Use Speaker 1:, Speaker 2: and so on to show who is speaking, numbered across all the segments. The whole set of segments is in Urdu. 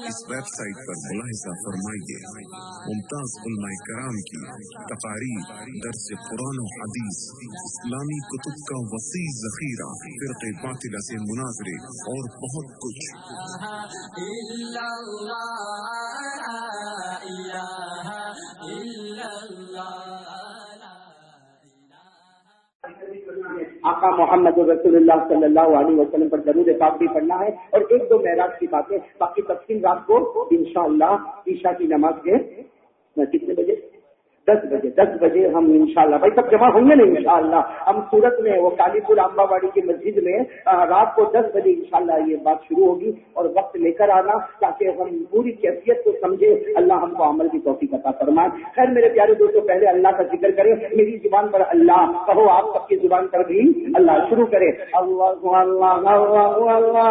Speaker 1: اس ویب سائٹ پر ملاحظہ فرمائیے ممتاز علماء کرام کی تقاریر، درس قرآن و حدیث، اسلامی کتب کا وسیع ذخیرہ، فرقے باطلہ سے مناظرے اور بہت کچھ۔
Speaker 2: آقا محمد رسول اللہ صلی اللہ علیہ وسلم پر درود پاک بھی پڑھنا ہے، اور ایک دو معراج کی باتیں، باقی تفصیل رات کو انشاءاللہ عشاء کی نماز کے کتنے بجے؟ 10 بجے ہم انشاءاللہ بھائی سب جمع ہوں گے نا انشاءاللہ۔ ہم سورت میں وہ کالی پور امبا واڑی کی مسجد میں رات کو 10 بجے انشاءاللہ یہ بات شروع ہوگی، اور وقت لے کر آنا تاکہ ہم پوری کیفیت کو سمجھے، اللہ ہم کو عمل کی توفیق عطا فرمائے۔ خیر میرے پیارے دوستوں، پہلے اللہ کا ذکر کریں، میری زبان پر اللہ کہو، آپ سب کی زبان پر بھی اللہ، شروع کریں۔ اللہ اللہ اللہ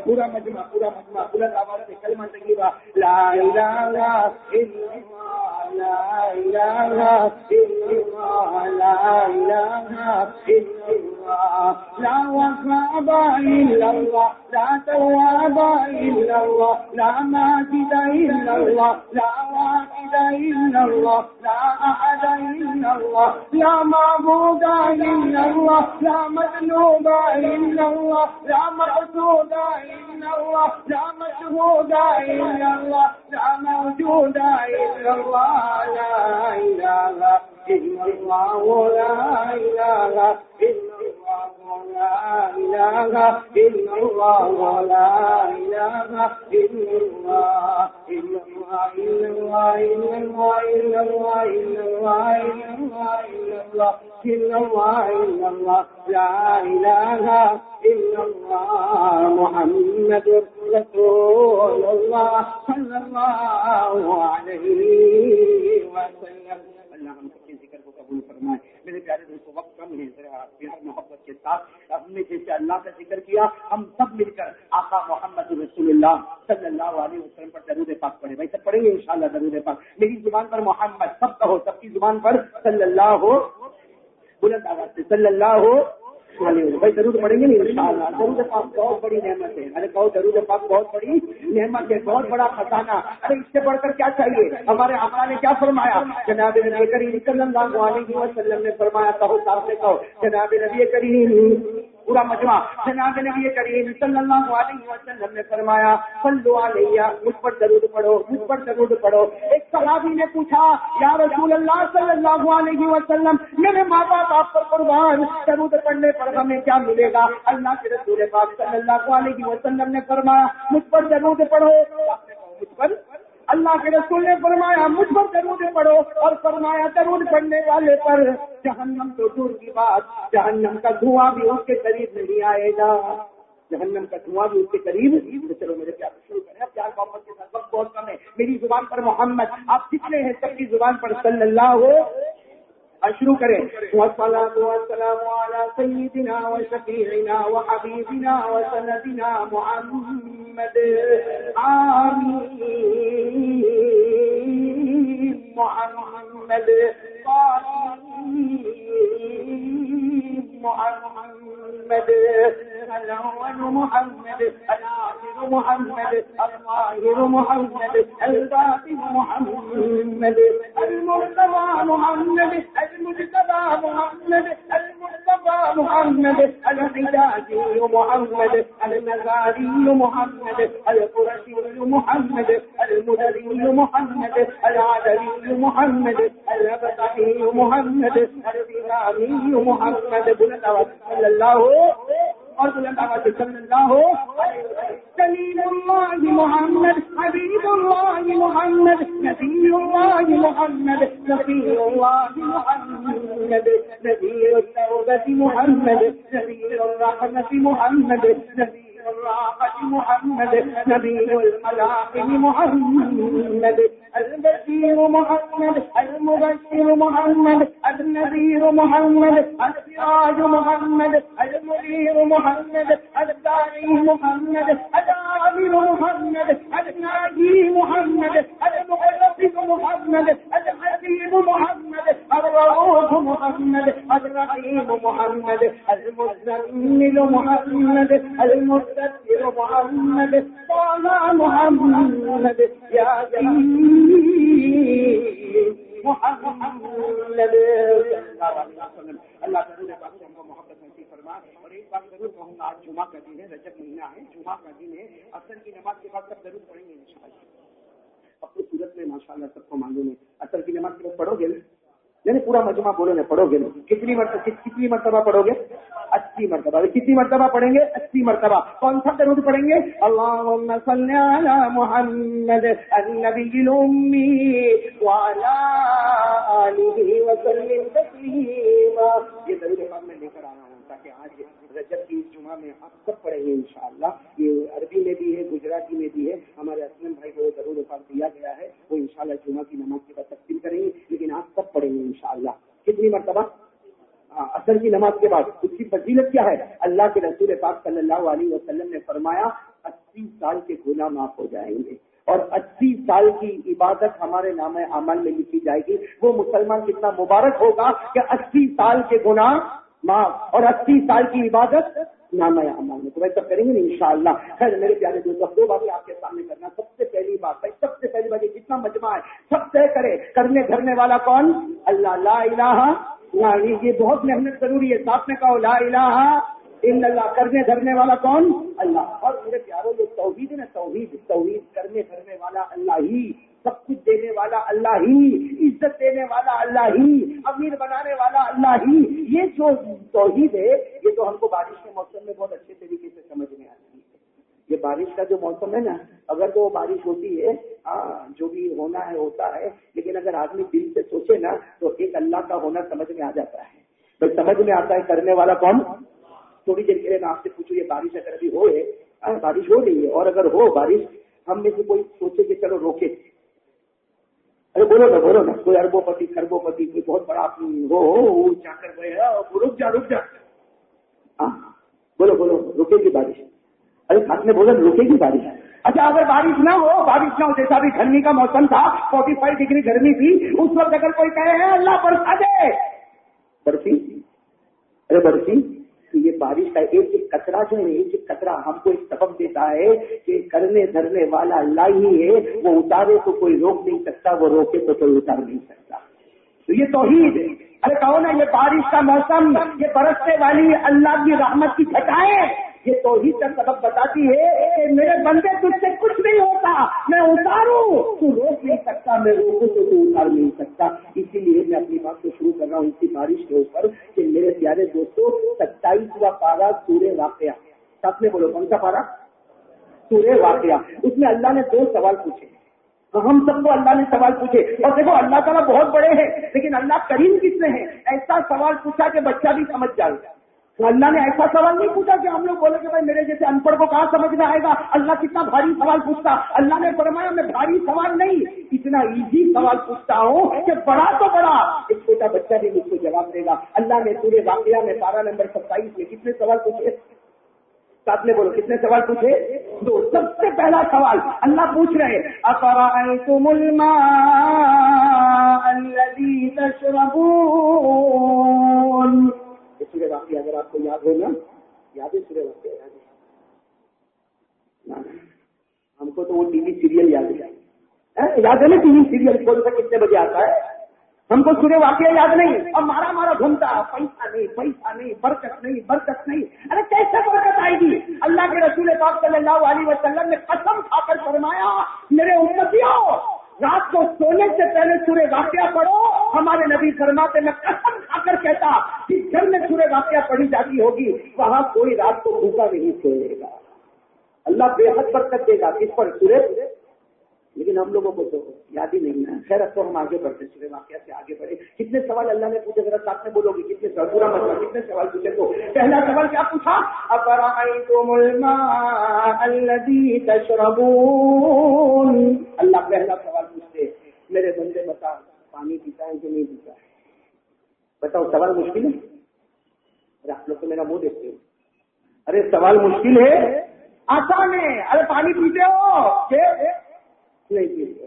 Speaker 2: پورا مجمع بلند آواز سے کلمہ طیبہ لا الہ الا اللہ، لا الہ الا اللہ، لا الہ الا اللہ، لا وهاب الا اللہ، لا تواب الا اللہ، لا ماجد الا اللہ، لا واحد الا اللہ، لا احد الا اللہ، لا معبود الا اللہ، لا مطلوب الا اللہ، لا مقصود الا اللہ، لا مشهود الا اللہ، لا موجود الا اللہ، لا الہ الا اللہ، لا الہ الا اللہ، لا الہ الا اللہ، لا الہ الا اللہ، الا اللہ الا اللہ الا اللہ الا اللہ الا اللہ الا اللہ الا اللہ، لا الہ الا اللہ، محمد رسول اللہ صلی اللہ علیہ وسلم۔ اللہ ہم سب کے ذکر کو قبول فرمائے۔ میرے پیارے دوستوں، وقت کم ہے، ذرا پیار محبت کے ساتھ ہم نے جیسے اللہ کا ذکر کیا، ہم سب مل کر آقا محمد رسول اللہ صلی اللہ علیہ وسلم پر درود پاک پڑھیں۔ بھائی سب پڑھیں گے انشاءاللہ درود پاک۔ میری زبان پر محمد، سب کہو، سب کی زبان پر صلی اللہ، بلند آواز سے صلی اللہ علیہ وسلم۔ بھائی درود پڑھیں گے نا انشاءاللہ۔ درود پاک بہت بڑی نعمت ہے، ارے کہو درود پاک بہت بڑی نعمت ہے، بہت بڑا خزانہ۔ ارے اس سے بڑھ کر کیا چاہیے؟ ہمارے آقا نے کیا فرمایا؟ جناب نبی کریم صلی اللہ علیہ وسلم نے فرمایا، کہو ساتھ میں کہو، جناب نبی کریم، پورا مجمع، جناب نبی کریم صلی اللہ علیہ وسلم نے فرمایا، صلو علیہ، مجھ پر درود پڑھو، مجھ پر درود پڑھو۔ ایک صحابی نے پوچھا، یا رسول اللہ صلی اللہ علیہ وسلم، میرے ماں باپ آپ پر قربان، درود پڑھنے پر ہمیں کیا ملے گا؟ اللہ کے رسول پاک صلی اللہ علیہ وسلم نے فرمایا، مجھ پر درود پڑھو۔ مجھ پر، اللہ کے رسول نے فرمایا مجھ پر درود پڑھو، اور فرمایا درود پڑھنے والے پر جہنم تو دور کی بات، جہنم کا دھواں بھی اس کے قریب نہیں آئے گا، جہنم کا دھواں بھی اس کے قریب۔ چلو میرے پیار شروع کریں، پیار محبت کے ساتھ، وقت بہت کم ہے۔ میری زبان پر محمد، آپ کتنے ہیں؟ سب کی زبان پر صلی اللہ ہو، شروع کریں۔ والصلاة والسلام على سيدنا وشفيعنا وحبيبنا وسندنا محمد، آمين محمد، محمد، الأول محمد، الآخر محمد، الظاهر محمد، الباطن محمد، المرتضى محمد، المجتبى محمد، المصطفى محمد، الحجازي محمد، المزاري محمد، القرشي محمد، المدري محمد، العدوي محمد، الأبطحي محمد، الإمامي محمد، صلى الله اور بلند آواز سے صلی اللہ کلیم اللہ محمد، حبیب اللہ محمد، نبی اللہ محمد، نبی اللہ محمد، نبی التوحید التوبة محمد، نبي الرحمة محمد، نبي الراحة محمد، نبي الملاحم محمد، البشير محمد، المبشر محمد، النذير محمد، السراج محمد، المنير محمد، الداعي محمد، العامل محمد، الناجي محمد، المخلص محمد، الحكيم محمد، الرؤوف محمد، الرحيم محمد، المزمل محمد، المستكبر محمد، طه محمد، ياسين محمد. اللہ تعالی پاک سے ہم کو محبت نصیب فرمائے. اور ایک بات ضرور کہوں گا، آج جمعہ کا دن ہے، رجب مہینہ ہے، جمعہ کا دن ہے. عصر کی نماز کے بعد سب ضرور پڑھیں گے انشاءاللہ. اپنی صورت میں ماشاءاللہ سب کو معلوم ہے. عصر کی نماز کے بعد پڑھو گے نا؟ یعنی پورا مجمع بولو نا، پڑھو گے نا؟ کتنی مرتبہ پڑھو گے؟ 80 مرتبہ. کتنی مرتبہ پڑھیں گے؟ 80 مرتبہ. کون سا درود پڑھیں گے؟ اللہم صل علی محمد النبی الامی وعلی آلہ وسلم تسلیما. یہ درود پاک میں لے کر آیا ہوں تاکہ آج رجب کی جمعہ میں آپ سب پڑھیں گے انشاءاللہ. یہ عربی میں بھی ہے، گجراتی میں بھی ہے. ہمارے اسلم بھائی کو درود پاک دیا گیا ہے، وہ انشاءاللہ جمعہ کی نماز کے بعد تقسیم کریں گے، لیکن آپ سب پڑھیں گے انشاءاللہ. کتنی مرتبہ؟ عصر کی نماز کے بعد. اس کی فضیلت کیا ہے؟ اللہ کے رسول پاک صلی اللہ علیہ وسلم نے فرمایا 80 سال کے گناہ معاف ہو جائیں گے اور 80 سال کی عبادت ہمارے نام اعمال میں لکھی جائے گی. وہ مسلمان کتنا مبارک ہوگا کہ 80 سال کے گناہ معاف اور 80 سال کی عبادت نام اعمال میں. تو بھائی سب کریں گے نا انشاءاللہ. خیر میرے پیارے دوستوں، دو باتیں آپ کے سامنے کرنا. سب سے پہلی بات جتنا مجمع ہے سب طے کرے، کرنے دھرنے والا کون؟ اللہ. لا الہ یہ بہت محنت ضروری ہے. ساتھ میں کہو لا الہ الا اللہ. کرنے دھرنے والا کون؟ اللہ. اور میرے پیاروں یہ توحید ہے نا، توحید کرنے دھرنے والا اللہ ہی، سب کچھ دینے والا اللہ ہی، عزت دینے والا اللہ ہی، امیر بنانے والا اللہ ہی. یہ جو توحید ہے یہ تو ہم کو بارش کے موسم میں بہت اچھے طریقے سے سمجھ میں آتی ہے. یہ بارش کا جو موسم ہے نا، اگر تو بارش ہوتی ہے جو بھی ہونا ہے ہوتا ہے، لیکن اگر آدمی دل سے سوچے نا تو ایک اللہ کا ہونا سمجھ میں آ جاتا ہے. بھائی سمجھ میں آتا ہے کرنے والا کون. تھوڑی دیر کے لیے میں آپ سے پوچھوں، یہ بارش اگر ابھی ہو ہے، بارش ہو رہی ہے، اور اگر ہو بارش، ہم میں سے کوئی سوچے کہ چلو روکے. ارے بولو نا کوئی اربوں پتی خربوں پتی کوئی بہت بڑا ہو جا کر رک جا بولو رکے گی بارش. ارے آپ نے بولا رکے گی بارش. اچھا اگر بارش نہ ہو جیسا بھی گرمی کا موسم تھا، 45 ڈگری گرمی تھی، اس وقت اگر کوئی کہے ہیں اللہ برسا دے، برسی تو یہ بارش کا ایک قطرہ جو ہے، ایک قطرہ ہم کو ایک سبب دیتا ہے کہ کرنے دھرنے والا اللہ ہی ہے. وہ اتارے تو کوئی روک نہیں سکتا، وہ روکے تو کوئی اتار نہیں سکتا. تو یہ توحید ہے. ارے کہو نا یہ بارش کا موسم، یہ برسنے والی اللہ کی رحمت کی گھٹائیں، یہ توحید کا سبب بتاتی ہے کہ میرے بندے تجھ سے کچھ نہیں ہوتا، میں اتاروں تو روک نہیں سکتا، میں روکوں تو اتار نہیں سکتا. اسی لیے میں اپنی بات کو شروع کر رہا ہوں اسی بارش کے اوپر کہ میرے پیارے دوستوں 27واں پارہ سورہ واقعہ. ساتھ میں بولو کون سا پارہ؟ سورہ واقعہ. اس میں اللہ نے 2 سوال پوچھے. ہم سب کو اللہ نے سوال پوچھے، اور دیکھو اللہ تعالیٰ بہت بڑے ہیں لیکن اللہ کریم کس میں ہے. ایسا سوال پوچھا کہ بچہ بھی سمجھ جائے گا. تو اللہ نے ایسا سوال نہیں پوچھا کہ ہم لوگ بولے کہ بھائی میرے جیسے ان پڑھ کو کہاں سمجھ میں آئے گا. اللہ کتنا بھاری سوال پوچھتا. اللہ نے فرمایا میں بھاری سوال نہیں، اتنا ایزی سوال پوچھتا ہوں کہ بڑا تو بڑا ایک چھوٹا بچہ بھی مجھ کو جواب دے گا. اللہ نے سورہ واقعہ میں پارہ نمبر 27 میں کتنے سوال پوچھے؟ ساتھ میں بولو کتنے سوال پوچھے؟ 2. سب سے پہلا سوال اللہ پوچھ رہے افرأیتم الماء الذی تشربون. سورہ واقعہ اگر آپ کو یاد ہو نا، یاد ہے سورہ واقعہ؟ ہم کو تو وہ ٹی وی سیریل یاد ہے نا، ٹی وی سیریل کون سا کتنے بجے آتا ہے، ہم کو سورہ واقعہ یاد نہیں. اور مارا گھومتا، پیسہ نہیں، برکت نہیں. ارے کیسے برکت آئے گی؟ اللہ کے رسول پاک صلی اللہ علیہ وسلم نے قسم کھا کر فرمایا میرے امتیوں رات کو سونے سے پہلے سورہ واقعہ پڑھو. ہمارے نبی فرماتے میں قسم کھا کر کہتا جس گھر میں سورہ واقعہ پڑھی جاتی ہوگی وہاں کوئی رات کو بھوکا نہیں سوئے گا. اللہ بے حد برکت دے گا. کس پر؟ سورہ لیکن ہم لوگوں کو تو یاد ہی نہیں ہے. خیر اب تو ہم آگے بڑھتے چلے, واقعہ سے آگے بڑھے. کتنے سوال اللہ نے پوچھے, ذرا ساتھ میں بولو گے کتنے سوال, پورا مطلب کتنے سوال پوچھے. تو پہلا سوال کیا پوچھا, افرأیتم الماء الذی تشربون. اللہ پہلا سوال پوچھتے, میرے بندے بتا پانی پیتا ہے کہ نہیں پیتا ہے, بتاؤ. سوال مشکل ہے؟ ارے آپ لوگ تو میرا منہ دیکھتے ہو. ارے سوال مشکل ہے آسان ہے. ارے پانی پیتے ہو نہیں پیتے؟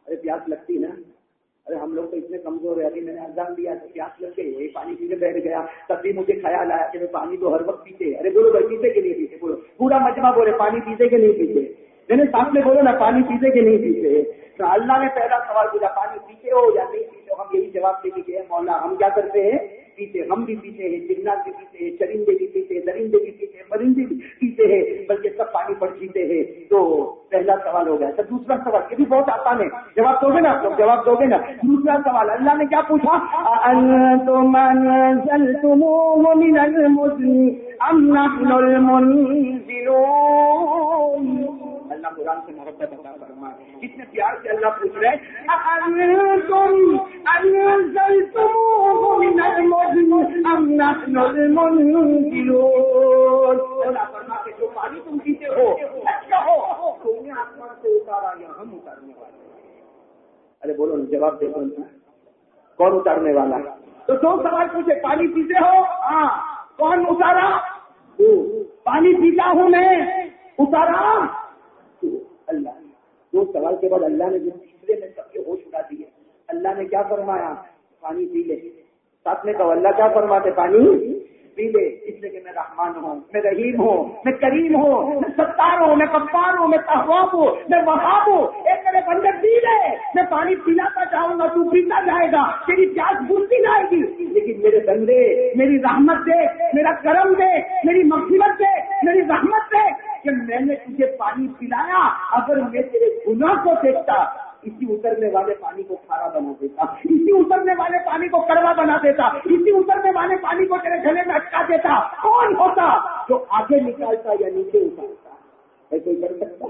Speaker 2: ارے پیاس لگتی نا. ارے ہم لوگ تو اتنے کمزور ہیں. ابھی میں نے اذان دیا تو پیاس لگ گئی, وہی پانی پیتے بیٹھ گیا. تب بھی مجھے خیال آیا کہ میں پانی تو ہر وقت پیتے. ارے بولو بھائی پیتے کہ نہیں پیتے, بولو. پورا مجمع بولے پانی پیتے کہ نہیں پیتے. میں نے ساتھ میں بولو نا پانی پیتے کہ نہیں پیتے. تو اللہ نے پہلا سوال پوچھا پانی پیتے ہو یا نہیں پیتے ہو. ہم یہی جواب دے کہ مولا ہم کیا کرتے ہیں, پیتے. ہم بھی پیتے ہیں, جنات بھی پیتے ہیں, چرندے بھی پیتے ہیں, درندے بھی پیتے ہیں, پرندے بھی پیتے ہیں, بلکہ سب پانی پر پیتے ہیں. تو پہلا سوال ہو گیا. تو دوسرا سوال یہ بھی بہت آسان ہے, جواب دو گے نا آپ لوگ, جواب دو گے نا. دوسرا سوال اللہ نے کیا پوچھا, أأنتم أنزلتموه من المزن أم نحن المنزلون. اللہ قرآن سے محبت عطا فرمائے. کتنے پیار سے اللہ پوچھ رہے ہیں, أأنتم أنزلتموه من المزن أم نحن المنزلون. اللہ فرماتے جو پانی تم پیتے ہو اچھا ہو تم نے آسمان سے اتارا یا ہم اتارنے والے. ارے بولو جواب دے, کون اتارنے والا. تو دو سوال پوچھے, پانی پیتے ہو, ہاں, کون اتارا, پانی پیتا ہوں میں, اتارا اللہ. دو سوال کے بعد اللہ نے جو تیسرے میں سب کے ہوش اڑا دیے. اللہ نے کیا فرمایا, پانی پی لے. ساتھ میں کہو اللہ کیا فرماتے, پانی پی لے. اس لیے کہ میں رحمان ہوں, میں رحیم ہوں, میں کریم ہوں, میں ستار ہوں, میں غفار ہوں, میں تواب ہوں, میں وہاب ہوں. ایک میرے بندے پی لے, میں پانی پلاتا جاؤں گا, تو پیتا جائے گا, تیری پیاس بجھتی جائے گی. لیکن میرے بندے میری رحمت دے, میرا کرم دے, میری مغفرت دے, میری رحمت دے کہ میں نے تجھے پانی پلایا. اگر میں تیرے گناہ کو دیکھتا اسی اترنے والے پانی کو کھارا بنا دیتا, اسی اترنے والے پانی کو کڑوا بنا دیتا, اسی اترنے والے پانی کو تیرے گلے میں اٹکا دیتا. کون ہوتا جو آگے نکالتا یا نیچے اتارتا؟ ہے کوئی کر سکتا؟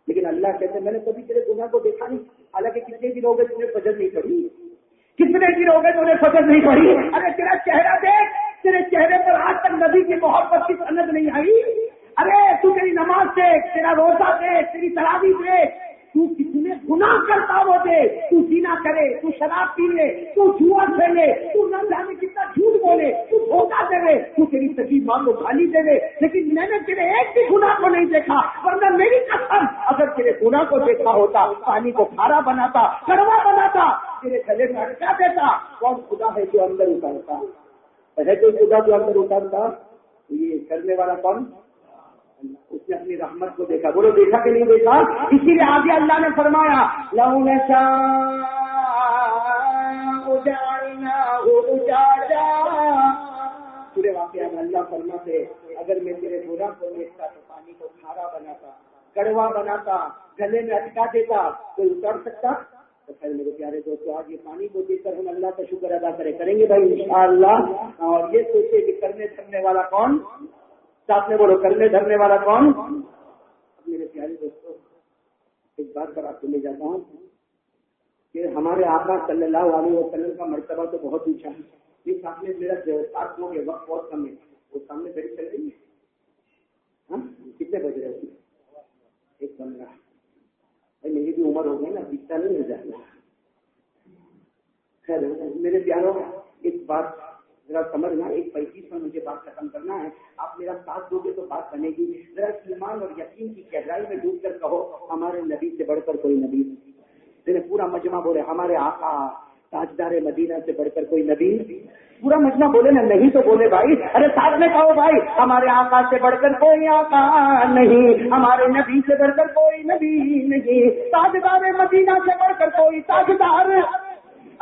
Speaker 2: لیکن اللہ کہتے میں نے کبھی تیرے گناہ کو دیکھا نہیں. حالانکہ کتنے دن ہو گئے تم نے فجر نہیں پڑھی, کتنے دن ہو گئے تم نے فجر نہیں پڑھی. ارے تیرا چہرہ دیکھ, تیرے چہرے پر آج تک نبی کی محبت کی سند نہیں آئی. ارے تو تیری نماز دیکھ, تیرا روزہ دیکھ, تیری تراویح دیکھ, تو کتنے گناہ کرتا وہ دے. تو زنا کرے, تو شراب پی لے, تو جوا کھیلے, تو نہ جانے کتنا جھوٹ بولے, تو دھوکہ دے, تو تیری سچی ماں کو گالی دے. لیکن میں نے تیرے ایک بھی گناہ کو نہیں دیکھا. ورنہ میری قسم اگر تیرے گناہ کو دیکھا ہوتا پانی کو کھارا بناتا, کڑوا بناتا, تیرے گلے میں اٹکا دیتا. کون خدا ہے جو اندر اتارتا ہے؟ کوئی خدا جو اندر اتارتا؟ یہ کرنے والا کون؟ اس نے اپنی رحمت کو دیکھا. بولو دیکھا کہ نہیں دیکھا. اسی لیے آگے اللہ نے فرمایا لو نشاء جعلناه اجاجا. پورے واقعہ میں اللہ فرماتے اگر میں تیرے گناہ کو دیکھتا تو پانی کو کھارا بناتا, کڑوا بناتا, گلے میں اٹکا دیتا, کوئی اتار سکتا؟ تو پھر میرے پیارے دوستو آج یہ پانی کو دیکھ کر ہم اللہ کا شکر ادا کریں گے بھائی انشاءاللہ. اور یہ سوچے کہ کرنے دھرنے والا کون, ساتھ میں بولو کرنے دھرنے والا کون. میرے پیارے دوستو ایک بات پر آپ کو لے جاتا ہوں کہ ہمارے آقا صلی اللہ علیہ وسلم کا مرتبہ تو بہت اونچا ہے. یہ سامنے میرا ساتھ لوگ وقت بہت کم ہے, وہ سامنے گھڑی چل رہی ہے. ہاں کتنے بج رہے ہیں؟ 1:15. میری بھی عمر ہو گئی نا, دکھتا نہیں ہو جائے. خیر میرے پیاروں ایک بات ذرا سمجھنا, ایک 35 میں مجھے بات ختم کرنا ہے. آپ میرا ساتھ دو گے تو بات بنے گی. ذرا ایمان اور یقین کی گہرائی میں ڈوب کر کہو ہمارے نبی سے بڑھ کر کوئی نبی نہیں. پورا مجمع بولے ہمارے آقا تاجدار مدینہ سے بڑھ کر کوئی نبی. پورا مجمع بولے نا, نہیں تو بولے بھائی. ارے ساتھ میں کہو بھائی ہمارے آقا سے بڑھ کر کوئی آقا نہیں, ہمارے نبی سے بڑھ کر کوئی نبی نہیں, تاجدار مدینہ سے بڑھ کر کوئی تاجدار,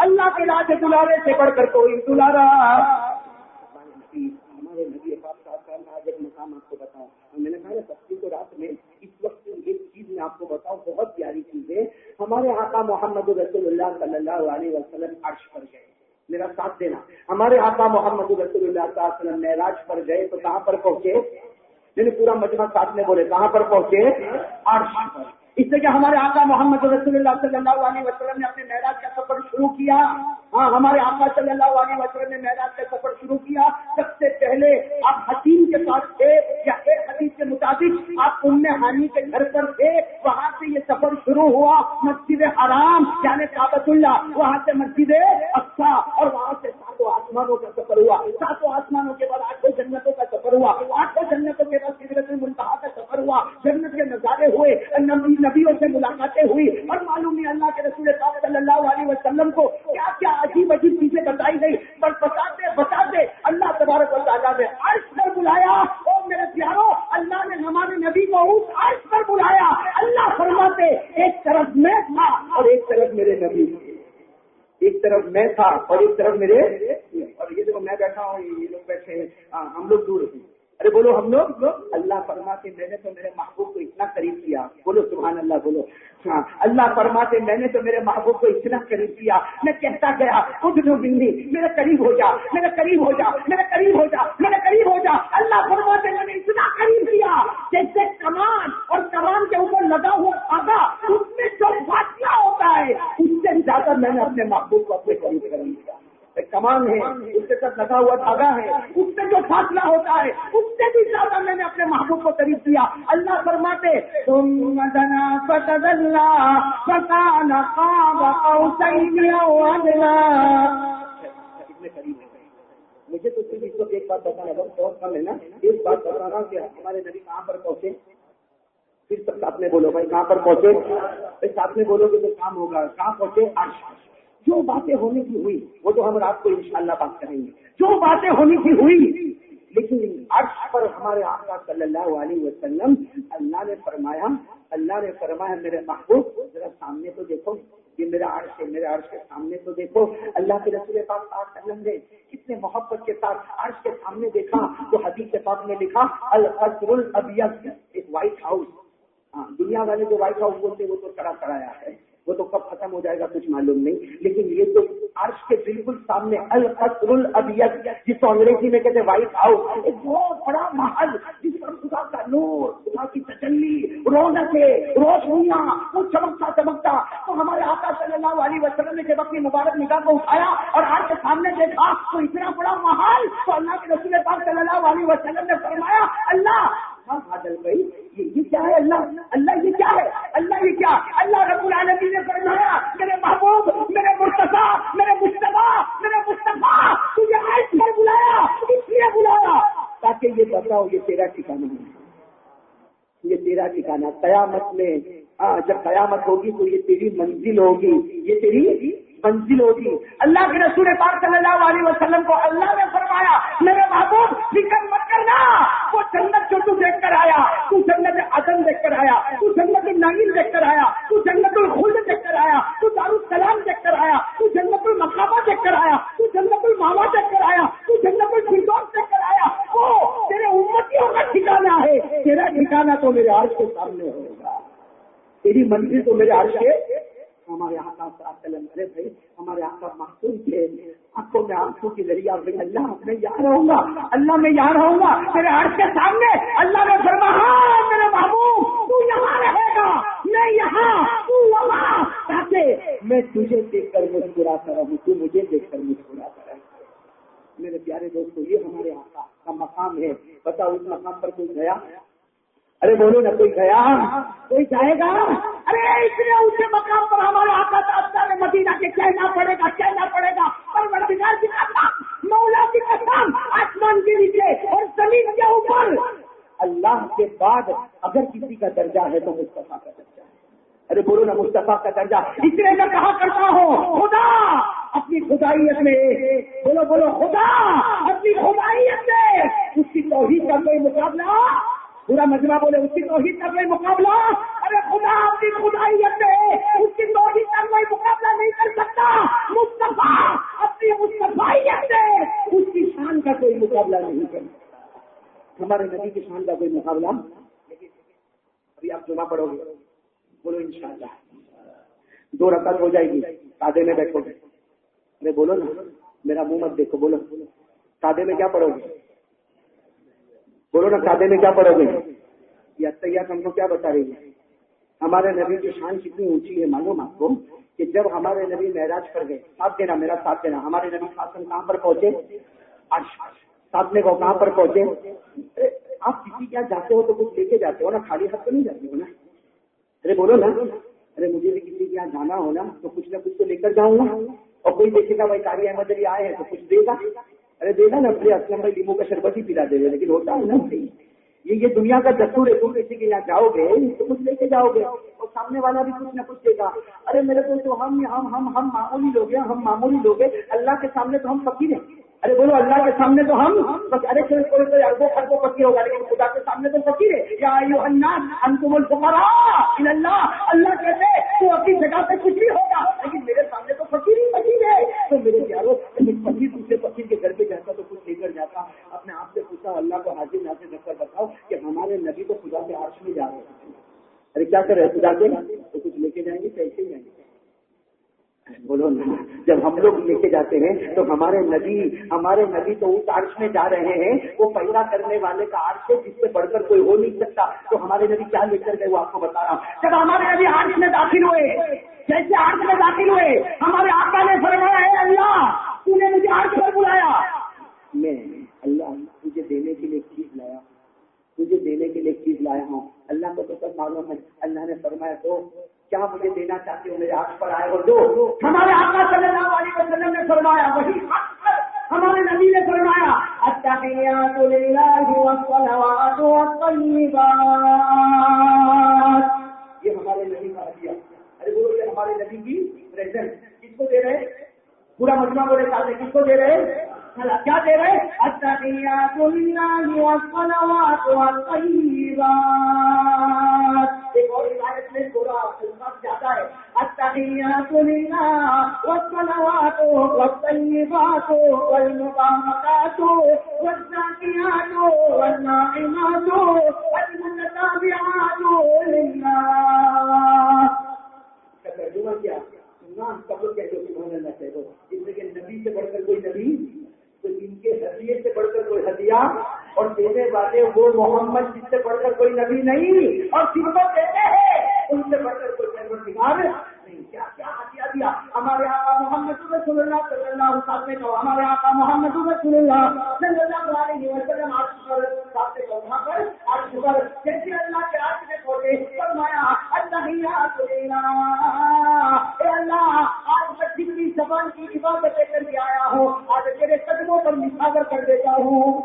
Speaker 2: اللہ کے راج دلارے سے بڑھ کر کوئی دلارا. ہمارے نبی پاک صاحب کا آج ایک مقام آپ کو بتاؤں. میں نے کہا تفسیر کو رات میں اس وقت ایک چیز میں آپ کو بتاؤں, بہت پیاری چیز ہے. ہمارے آقا محمد رسول اللہ صلی اللہ علیہ وسلم عرش پر گئے. میرا ساتھ دینا. ہمارے آقا محمد رسول اللہ صلی اللہ علیہ وسلم معراج پر گئے تو کہاں پر پہنچے؟ میں نے پورا مجمع ساتھ میں بولے کہاں پر پہنچے؟ عرش پر. اس لیے ہمارے آقا محمد رسول اللہ صلی اللہ علیہ وسلم نے اپنے معراج کا سفر شروع کیا. ہاں ہمارے آقا صلی اللہ علیہ وسلم نے معراج کا سفر شروع کیا. سب سے پہلے آپ حکیم کے پاس تھے, یا ایک حدیث کے مطابق آپ ام ہانی کے گھر پر تھے. وہاں سے یہ سفر شروع ہوا مسجد حرام یعنی کعبۃ اللہ, وہاں سے مسجد اقصی, اور وہاں سے 7 آسمانوں کا سفر ہوا. 7 آسمانوں کے بعد 8 جنتوں کا سفر ہوا. 8 جنتوں کے بعد سدرۃ المنتہا کا سفر ہوا. جنت کے نظارے ہوئے, نبیوں سے ملاقاتیں ہوئی, اور معلوم نہیں اللہ کے رسول پاک صلی اللہ علیہ وسلم کو کیا کیا عجیب عجیب چیزیں بتائی گئی. پر بتاتے اللہ تبارک و تعالیٰ نے عرش پر بلایا. اور میرے پیاروں, اللہ نے ہمارے نبی کو اس عرش پر بلایا. اللہ فرماتے ایک طرف میں تھا اور ایک طرف میرے نبی تھے. ایک طرف میں تھا اور ایک طرف میرے, اور یہ جو میں بیٹھا ہوں یہ لوگ بیٹھے ہیں, ہم لوگ دور ہیں. ارے بولو ہم لوگ. اللہ فرماتے میں نے تو میرے محبوب کو اتنا قریب کیا. بولو سبحان اللہ, بولو. ہاں اللہ فرماتے میں نے تو میرے محبوب کو اتنا قریب کیا. میں کہتا گیا خود جو بندی میرے قریب ہو جا, میرے قریب ہو جا, میرے قریب ہو جا, میرے قریب ہو جا. اللہ فرماتے میں نے اتنا قریب کیا جیسے کمان, اور کمان کے اوپر لگا ہوا دھاگا, اس میں جو فاصلہ ہوتا ہے اس سے زیادہ میں نے اپنے محبوب کو اپنے قریب کر لیا. کمان ہے, اس کے ساتھ لگا ہوا دھاگا ہے, اس سے جو فاصلہ ہوتا ہے اس سے بھی زیادہ میں نے اپنے محبوب کو قریب کیا. اللہ فرماتے ثم دنا فتدلى فكان قاب قوسين او ادنى. اتنے قریب ہے. مجھے تو صرف اس کو ایک بات بتانا بہت کم ہے نا, ایک بات بتانا کہ ہمارے نبی کہاں پر پہنچے. پھر سب ساتھ میں بولو بھائی, کہاں پر پہنچے. ساتھ میں بولو گے تو کام ہوگا. کہاں پہنچے؟ عرش. جو باتیں ہونے کی ہوئی وہ تو ہم رات کو انشاءاللہ بات کریں گے. جو باتیں ہونے کی ہوئی, لیکن عرش پر ہمارے آقا صلی اللہ علیہ وسلم اللہ نے فرمایا میرے محبوب ذرا سامنے تو دیکھو, یہ میرا عرش ہے, میرے عرش کے سامنے تو دیکھو. اللہ کے رسول پاک صلی اللہ علیہ وسلم نے کتنے محبت کے ساتھ عرش کے سامنے دیکھا تو حدیث پاک میں لکھا القصر الابیض, ایک وائٹ ہاؤس. ہاں دنیا والے جو وائٹ ہاؤس بولتے وہ تو چڑھا چڑھایا ہے, وہ تو کب ختم ہو جائے گا کچھ معلوم نہیں. لیکن یہ تو عرش کے بالکل سامنے القصر الابیض, جس کو انگریزی میں کہتے ہیں وائٹ ہاؤس, ایک بہت بڑا محل جس پر خدا کا نور, خدا کی تجلی, رونقیں, روشنیاں, وہ چمکتا. تو ہمارے آقا صلی اللہ علیہ وسلم نے جب اپنی مبارک نگاہ کو اٹھایا اور عرش کے سامنے دیکھا تو اتنا بڑا محل. تو اللہ کے رسول پاک صلی اللہ علیہ وسلم نے فرمایا اللہ بادل بھائی یہ کیا ہے. اللہ یہ کیا ہے. اللہ رب العالمین نے فرمایا میرے محبوب, میرے مرتضیٰ, میرے مصطفیٰ تجھے عرش پر بلایا, اس لیے بلایا تاکہ یہ بتاؤ یہ تیرا ٹھکانہ ہے, یہ تیرا ٹھکانہ. قیامت میں جب قیامت ہوگی تو یہ تیری منزل ہوگی, یہ تیری منزل ہوگی. اللہ کے رسول پاک صلی اللہ علیہ وسلم کو اللہ نے فرمایا میرے محبوب فکر مت کرنا, وہ جنت جو تو دیکھ کر آیا, تو جنت عدن دیکھ کر آیا, تو جنت النعیم دیکھ کر آیا, تو جنت الخلد دیکھ کر آیا, تو دارالسلام دیکھ کر آیا, تو جنت المقامہ دیکھ کر آیا, تو جنت الماوا دیکھ کر آیا, تو جنت الفردوس دیکھ کر آیا. وہ تیرے امتیوں کا ٹھکانہ ہے, تیرا ٹھکانہ تو میرے عرش کے سامنے ہوگا, تیری منزل تو میرے عرش کے. ہمارے آقا صلی اللہ علیہ وسلم, ارے بھائی ہمارے آقا معصوم تھے, آنکھوں میں آنکھوں کے ذریعہ اللہ میں یہاں رہوں گا, اللہ میں یہاں رہوں گا میرے عرش کے سامنے. اللہ نے فرمایا ہاں میرے محبوب تو یہاں رہے گا, میں یہاں تو وہاں, تاکہ میں تجھے دیکھ کر مسکراتا رہوں, تو مجھے دیکھ کر مسکراتا رہے. میرے پیارے دوستو یہ ہمارے آقا کا مقام ہے. بتاؤ اس مقام پر کوئی گیا؟ ارے بولو نا, کوئی گیا, کوئی جائے گا؟ ارے اتنے اونچے مقام پر ہمارے آقا تاجدار مدینہ کے کہنا پڑے گا پروردگار کی قسم, مولا کی قسم, آسمان کے نیچے اور زمین کے اوپر اللہ کے بعد اگر کسی کا درجہ ہے تو مصطفیٰ کا درجہ ہے. ارے بولو نا مصطفیٰ کا درجہ. اس لیے میں کہا کرتا ہوں خدا اپنی خدائیت میں, بولو خدا اپنی خدائیت میں اس کی توحید کا کوئی مقابلہ, پورا مجمع بولے اس کی توحید کا کوئی مقابلہ. ارے خدا اپنی خدائیت ہے, اس کی توحید کا کوئی مقابلہ نہیں کر سکتا. مصطفیٰ اپنی مصطفیت ہے, اس کی شان کا کوئی مقابلہ نہیں کر سکتا. ہمارے نبی کی شان کا کوئی مقابلہ. لیکن ابھی آپ جمعہ پڑھو گے, بولو انشاءاللہ 2 رکعت ہو جائے گی, سادے میں بیٹھو گے. ارے بولو نا, میرا منہ مت دیکھو, بولو سادے میں کیا پڑھو گے, بولو نا سادے میں کیا پڑھو گے. یہ اتحیات ہم کو کیا بتا رہی ہے, ہمارے نبی کی شان کتنی اونچی ہے معلوم آپ کو کہ جب ہمارے نبی معراج پر گئے، ساتھ دینا میرا ساتھ دینا، ہمارے نبی خاصن کہاں پر پہنچے؟ عرش۔ ساتھ میں کو کہاں پر پہنچے؟ آپ کسی کے یہاں جاتے ہو تو کچھ لے کے جاتے ہو نا، خالی ہاتھ تو نہیں جاتے ہو نا؟ ارے بولو نا، ارے مجھے بھی کسی کے یہاں جانا ہو نا تو کچھ نہ کچھ تو لے کر جاؤں گا، اور کوئی دیکھے گا بھائی قاری احمد علی آئے ہیں تو کچھ دے گا، ارے دے گا نا، اپنے اسلم بھائی لیمو کا شربت ہی پلا دے گا، لیکن ہوتا ہے نا یہ دنیا کا دستور ہے، تم کسی کے یہاں جاؤ گے تو کچھ لے کے جاؤ گے اور سامنے والا بھی کچھ نہ کچھ دے گا۔ ارے میرے دوستو ہم معمولی لوگ ہیں، ہم معمولی لوگ ہیں، اللہ کے سامنے تو ہم فقیر ہیں۔ ارے بولو اللہ کے سامنے تو ہم، ارے کوئی اربوں خربوں فقیر ہوگا لیکن خدا کے سامنے تو فقیر ہے۔ یا ایھا الناس انتم الفقراء الی اللہ، اللہ کہتے تو اپنی جگہ پہ کچھ بھی ہوگا لیکن میرے سامنے تو فقیر ہی فقیر ہے۔ تو میرے پیارو فقیر دوسرے فقیر کے گھر پہ جاتا تو کچھ لے کر جاتا، اپنے آپ سے پوچھا اللہ کو حاضر ناظر رکھ کر بتاؤ کہ ہمارے نبی کو خدا کے عرش میں جا رہے ہیں، ارے کیا کر رہے خدا کے تو کچھ لے کے جائیں گے، کیسے جائیں گے؟ بولو نا، جب ہم لوگ لے کے جاتے ہیں تو ہمارے نبی تو اس عرش میں جا رہے ہیں، وہ پیدا کرنے والے کا عرش ہے جس سے بڑھ کر کوئی ہو نہیں سکتا۔ تو ہمارے نبی کیا لے کر گئے وہ آپ کو بتا رہا ہوں۔ جب ہمارے نبی عرش میں داخل ہوئے، جیسے عرش میں داخل ہوئے، ہمارے آقا نے فرمایا اے اللہ تو نے مجھے عرش پر بلایا، میں اللہ تجھے دینے کے لیے چیز لایا، تجھے دینے کے لیے چیز لایا ہوں۔ اللہ کو تو سب معلوم ہے، اللہ نے فرمایا تو کیا مجھے دینا چاہتے ہو، میرے عرش پر آئے ہو دو۔ ہمارے آقا صلی اللہ علیہ وسلم نے فرمایا، وہی ہمارے نبی نے فرمایا التحیات للہ والصلوات والطیبات، یہ ہمارے نبی کا ہدیہ۔ ارے بولو یہ ہمارے نبی کی پریزنٹ کس کو دے رہے؟ پورا مجمع بولے چاہتے کس کو دے رہے؟ کیا دے رہے؟ التحیات للہ والصلوات والطیبات۔ ایک اور روایت میں تھوڑا الفاظ زیادہ ہے، التحیات للہ والصلوات والطیبات والمبارکات والزاکیات والناعمات والمتابعات للہ۔ اس کا ترجمہ کیا؟ سب لوگ کہتے ہو سبحان اللہ کہہ دو، اس لیے کہ نبی سے بڑھ کر کوئی نبی، تو ان کے ہدیے سے بڑھ کر کوئی ہدیہ، اور دینے والے وہ محمد جس سے بڑھ کر کوئی نبی نہیں، اور صفت دیتے ہیں ان سے بڑھ کر کوئی پروردگار نہیں۔ کیا کیا ہدیہ دیا ہمارے آقا محمد رسول اللہ صلی اللہ علیہ وسلم، ہمارے آقا محمد رسول اللہ صلی اللہ علیہ وسلم عرش پر ساتھ وہاں پر عرش پر جیسے اللہ کے عرش میں پہنچے فرمایا التحیات للہ، اے اللہ آج میں جتنی زبان کی عبادتیں کر کے آیا ہوں آج تیرے قدموں پر نثار کر دیتا ہوں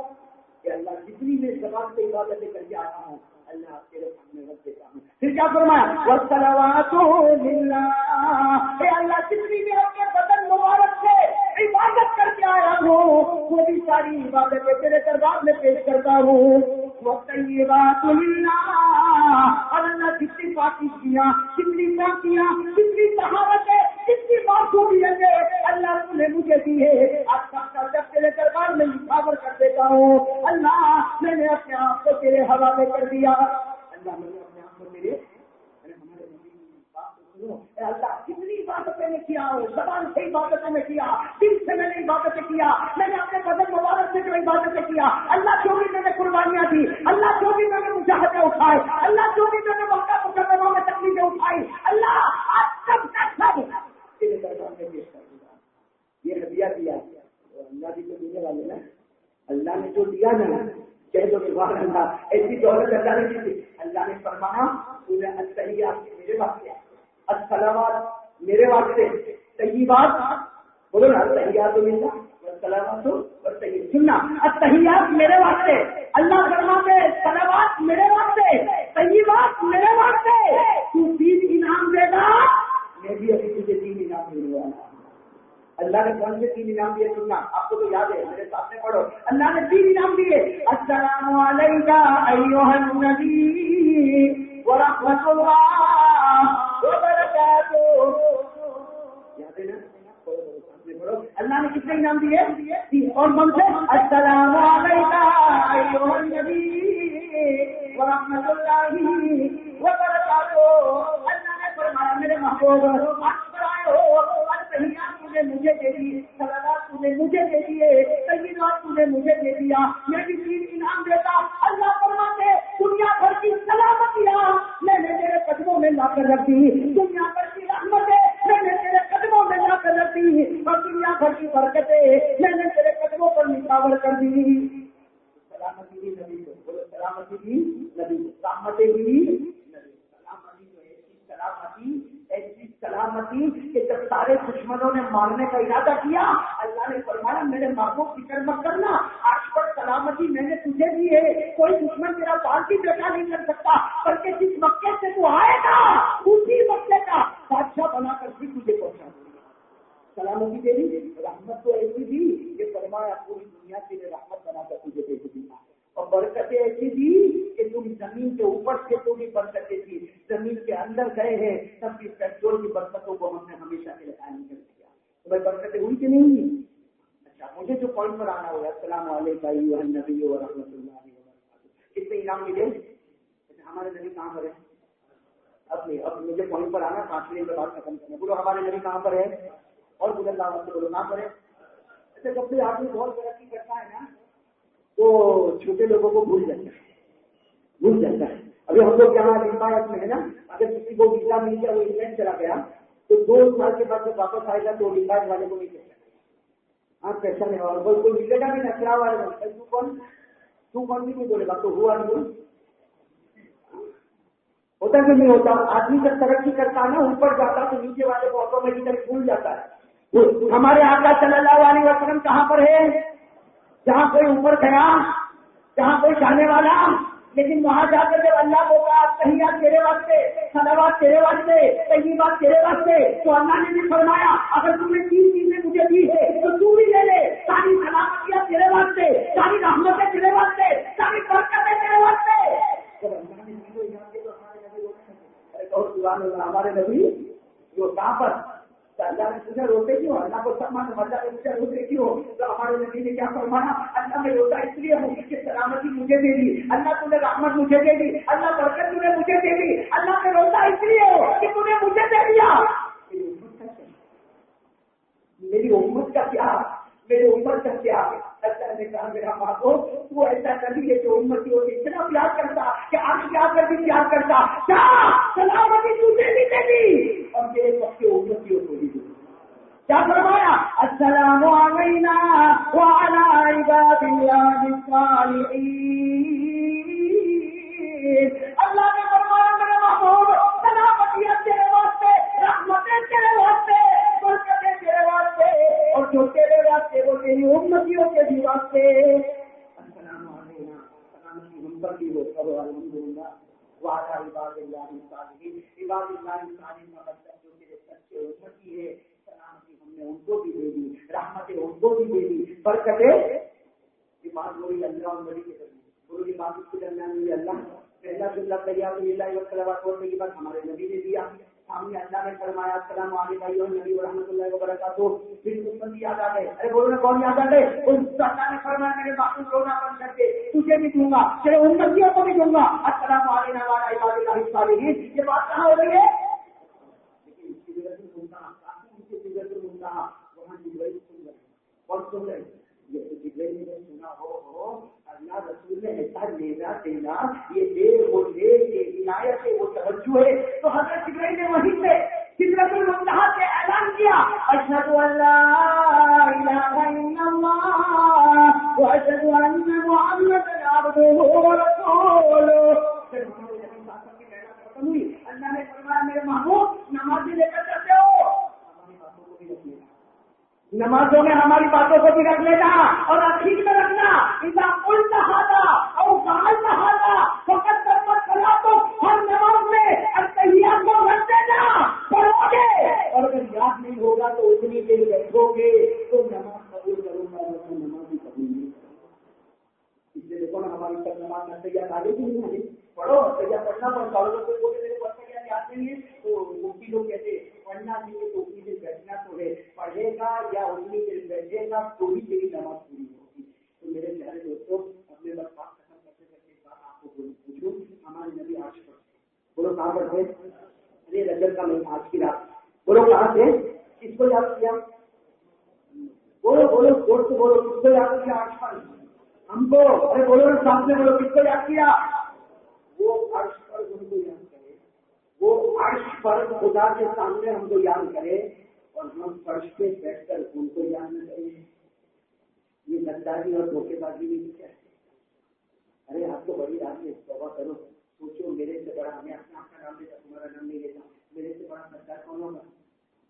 Speaker 2: کہ اللہ جتنی میں زبان سے عبادتیں کر کے آیا ہوں اللہ تیرے سامنے رکھ دیتا ہوں۔ پھر کیا فرمایا والصلوات للہ، اے اللہ جتنی میں اپنے بدن مبارک سے عبادت کر کے آیا ہوں وہ بھی ساری عبادتیں تیرے دربار میں پیش کرتا ہوں۔ والطیبات للہ، اور اللہ جتنی پاکیزگیاں، جتنی پاکیاں، جتنی طہارتیں، جتنی معصومیتیں اللہ تو نے مجھے دی ہے آج کا جب تیرے دربار میں نثار کر دیتا ہوں۔ اللہ میں نے اپنے آپ کو تیرے حوالے کر دیا، اللہ میں نے اپنے آپ کو تیرے اللہ کتنی عبادتیں میں کیا ہوں، زبان سے عبادتیں میں کیا، دل سے میں نے عبادتیں کیا، میں نے اپنے بدن مبارک سے جو عبادتیں کیا، اللہ جو بھی میں نے قربانیاں دی، اللہ جو بھی میں نے مجاہدے اٹھائے، اللہ جو بھی میں نے مکہ مکرمہ میں تکلیفیں اٹھائی، اللہ آج سب کا سب تیرے دربار میں پیش کر دیا۔ یہ ہدیہ دیا اللہ بھی تو دینے والے نا، اللہ نے جو دیا نا کہہ دو سبحان اللہ، ایسی دولت اللہ نے دی تھی۔ اللہ نے فرمایا التحیات میرے واسطے، الصلوات میرے واسطے، طیبات بولو نا التحیات للہ والصلوات والطیبات، سننا التحیات میرے واسطے، اللہ فرماتے صلوات میرے واسطے، طیبات میرے واسطے، تو 3 انعام دے گا میں بھی ابھی تجھے 3 انعام دینے والا ہوں۔ اللہ نے کون سے 3 انعام دیے سننا، آپ کو تو یاد ہے میرے سامنے پڑھو، اللہ نے 3 انعام دیے، السلام علیکہ ایھا النبی ورحمۃ اللہ وبرکاتہ، یاد ہے نا؟ اللہ نے کتنے انعام دیے اور من سے السلام علیکہ ایھا النبی ورحمۃ اللہ وبرکاتہ، اللہ نے فرمایا میرے محبوب عرش پر آئے ہو، التحیات تو نے مجھے دے دی، صلوات تو نے مجھے دے دیے، طیبات تو نے مجھے دے دیا، میں بھی 3 انعام دیتا۔ اللہ فرماتے دنیا بھر کی سلامتیاں میں نے تیرے قدموں میں لا سلامتی بھی نبی کو، رحمتیں بھی نبی کو۔ سلامتی جو ایسی سلامتی کہ جب سارے دشمنوں نے مارنے کا ارادہ کیا، اللہ نے فرمایا میرے محبوب فکر مت کرنا، آج پر سلامتی میں نے تجھے دی ہے، کوئی دشمن تیرا بال بھی بیٹھا نہیں کر سکتا، بلکہ جس مکے سے تو آئے گا اسی مکے کا بادشاہ بنا کر بھی تجھے پہنچا دے گا۔ سلامتی دے دی، رحمت تو ایسی دی کہ فرمایا پوری دنیا کے لیے رحمت بنا کر تجھے دے دی، اور برکتیں ایسی دی کہ تم زمین کے اوپر سے تو بھی برکتیں تھی، زمین کے اندر گئے ہیں تب بھی پیٹرول کی برکتوں کو ہم نے ہمیشہ کے لیے قائم کر دیا۔ تو بھائی برکتیں ہوئی کہ نہیں ہوئی؟ اچھا مجھے جو پوائنٹ پر آنا ہوگا، السلام علیکم ایھا النبی ورحمۃ اللہ وبرکاتہ، کتنے انعام ملے؟ ہمارے نبی کہاں پر ہے؟ اب مجھے پوائنٹ پر آنا، 5 منٹ کے بعد ختم کرنا۔ بولو ہمارے نبی کہاں پر ہے؟ اور بولے اللہ سے بولو کہاں پر ہے؟ اچھا جب کوئی آدمی بہت ترقی کرتا ہے نا تو چھوٹے لوگوں کو بھول جاتا ہے۔ ابھی ہم لوگ یہاں روایت میں ہے نا، اگر کسی کو ویزا مل گیا وہ انگلینڈ چلا گیا تو 2 سال کے بعد جب واپس آئے گا تو روایت والے کو نہیں کہتا، ہاں پیسہ نہیں ہوگا، کوئی ملے گا بھی نچرا والے تو کون بھی نہیں بولے گا، تو ہوا نہیں ہوتا کہ نہیں ہوتا؟ آدمی جب ترقی کرتا ہے نا اوپر جاتا تو نیچے والے کو آٹومیٹکلی بھول جاتا ہے۔ ہمارے آقا صلی اللہ علیہ وسلم کہاں پر ہے؟ جہاں کوئی اوپر گیا، جہاں کوئی جانے والا، لیکن وہاں جا کر جب اللہ کو کہا تحیات تیرے واسطے، صلوات تیرے واسطے، طیبات تیرے واسطے، تو اللہ نے بھی فرمایا اگر تم نے 3 چیزیں مجھے دی ہے تو تو بھی لے لے، ساری سلامتیاں تیرے واسطے، ساری رحمتیں تیرے واسطے، ساری برکتیں تیرے واسطے۔ ہمارے نبی جو کہاں پر اللہ نے تجھے روتے کیوں؟ اللہ کو سب مانو، اللہ نے مجھے روتے کیوں؟ تو ہمارے نبی نے کیا فرمایا؟ اللہ میں روتا اس لیے ہوں کہ سلامتی مجھے دے دی، اللہ تم نے رحمت مجھے دے دی، اللہ برکت تم نے مجھے دے دی، اللہ میں روتا اس لیے ہو کہ تم نے مجھے دے دیا۔ میری امت کا کیا؟ میری امت کا کیا؟ اللہ نے کہا میرا محبوب تو ایسا کبھی ہے جو امتیوں سے اتنا پیار کرتا کہ آج کیا کر بھی پیار کرتا، کیا سلامتی تجھے بھی دے دی اور میرے وقت کے امتیوں کو بھی دے دی۔ کیا فرمایا؟ السلام علینا وعلی عباد اللہ الصالحین۔ اللہ نے فرمایا میرے محبوب سلامتیاں تیرے واسطے، رحمتیں تیرے واسطے، برکتیں تیرے واسطے، اور جو تیرے واسطے وہ تیری امتیوں کے بھی واسطے۔ السلام علینا، سلامتی ہم پر بھی ہو، سب الحمدللہ وعلی عباد اللہ الصالحین۔ عباد اللہ الصالحین کا مطلب جو تیرے سچے امتی ہے، سلامتی ہم نے ان کو بھی دے دی، رحمتیں ان کو بھی دے دی، برکتیں یہ بات وہی اللہ اور نبی کے درمیان، گرو کی بات کے درمیان ہوئی اللہ پہلا جملہ تیار اللہ وسلمات اور یہ بات ہمارے نبی نے دیا، سامنے اللہ نے فرمایا السلام علیکم ایھا النبی ورحمۃ اللہ وبرکاتہ، پھر امت یاد آ گئے، ارے بولو نا کون یاد آ گئے؟ اللہ نے فرمایا میرے محبوب رونا بند کر کے تجھے بھی دوں گا، تیرے امتیوں کو بھی دوں گا، السلام علینا وعلی عباد اللہ الصالحین۔ یہ بات کہاں ہو رہی ہے؟ لیکن سدرۃ المنتہا وہاں جبرائیل سن رہے ہیں، اور سن رہے ہیں یہ جبرائیل نے سنا ہو اللہ رسول نے ایسا لینا دینا، یہ دے وہ لے، یہ عنایت ہے وہ توجہ ہے، تو حضرت جبرائیل نے وہیں سے سدرۃ المنتہا سے اعلان کیا اشہد ان لا الہ الا اللہ واشہد ان محمدا عبدہ ورسولہ۔ اللہ نے فرمایا میرے محبوب نمازی لے کر چلتے ہو، نمازوں میں ہماری باتوں کو بھی رکھ لینا اور عقید میں رکھنا، اذا قلت ھذا او فعلت ھذا فقد تمت صلاتک، ہر نماز میں التحیات کو رکھ دینا، پڑھو گے اور اگر یاد نہیں ہوگا تو اتنی دیر بیٹھو گے تو نماز قبول کروں گا، نماز بھی قبول نہیں کروں گا۔ اس لیے دیکھو نا ہماری سب نماز میں تیار آگے بھی نہیں آگے پڑھو، تیار پڑھنا پڑتا ہے، کوئی بولے میرے پڑھنے کے یاد نہیں ہے تو مفتی لوگ کہتے پڑھنا چاہیے تو اتنی دیر بیٹھنا تو ہے، پڑھے گا یا اتنی دیر بیٹھے گا تو ہی تیری نماز پوری ہوگی۔ تو میرے پیارے دوستوں اپنے بات ختم کرتے کرتے ایک بات آپ کو پوچھوں، ہمارے نبی آج پڑھتے بولو کہاں پڑھتے؟ ارے رجب کا مہینہ آج کی رات، بولو کہاں سے کس کو یاد کیا؟ بولو بولو زور سے بولو کس کو یاد کیا؟ آج پر ہم کو، ارے بولو نا سامنے بولو کس کو یاد کیا؟ وہ عرش پر ان کو یاد کرے، وہ عرش پر خدا کے سامنے ہم کو یاد کرے اور ہم فرش پہ بیٹھ کر ان کو یاد نہ کریں، یہ غداری اور دھوکے بازی نہیں کیا ہے؟ ارے آپ کو بڑی آدمی توبہ کرو, سوچو میرے سے بڑا, میں اپنا نام لیتا, تمہارا نام نہیں لیتا, میرے سے بڑا سردار کون ہوگا؟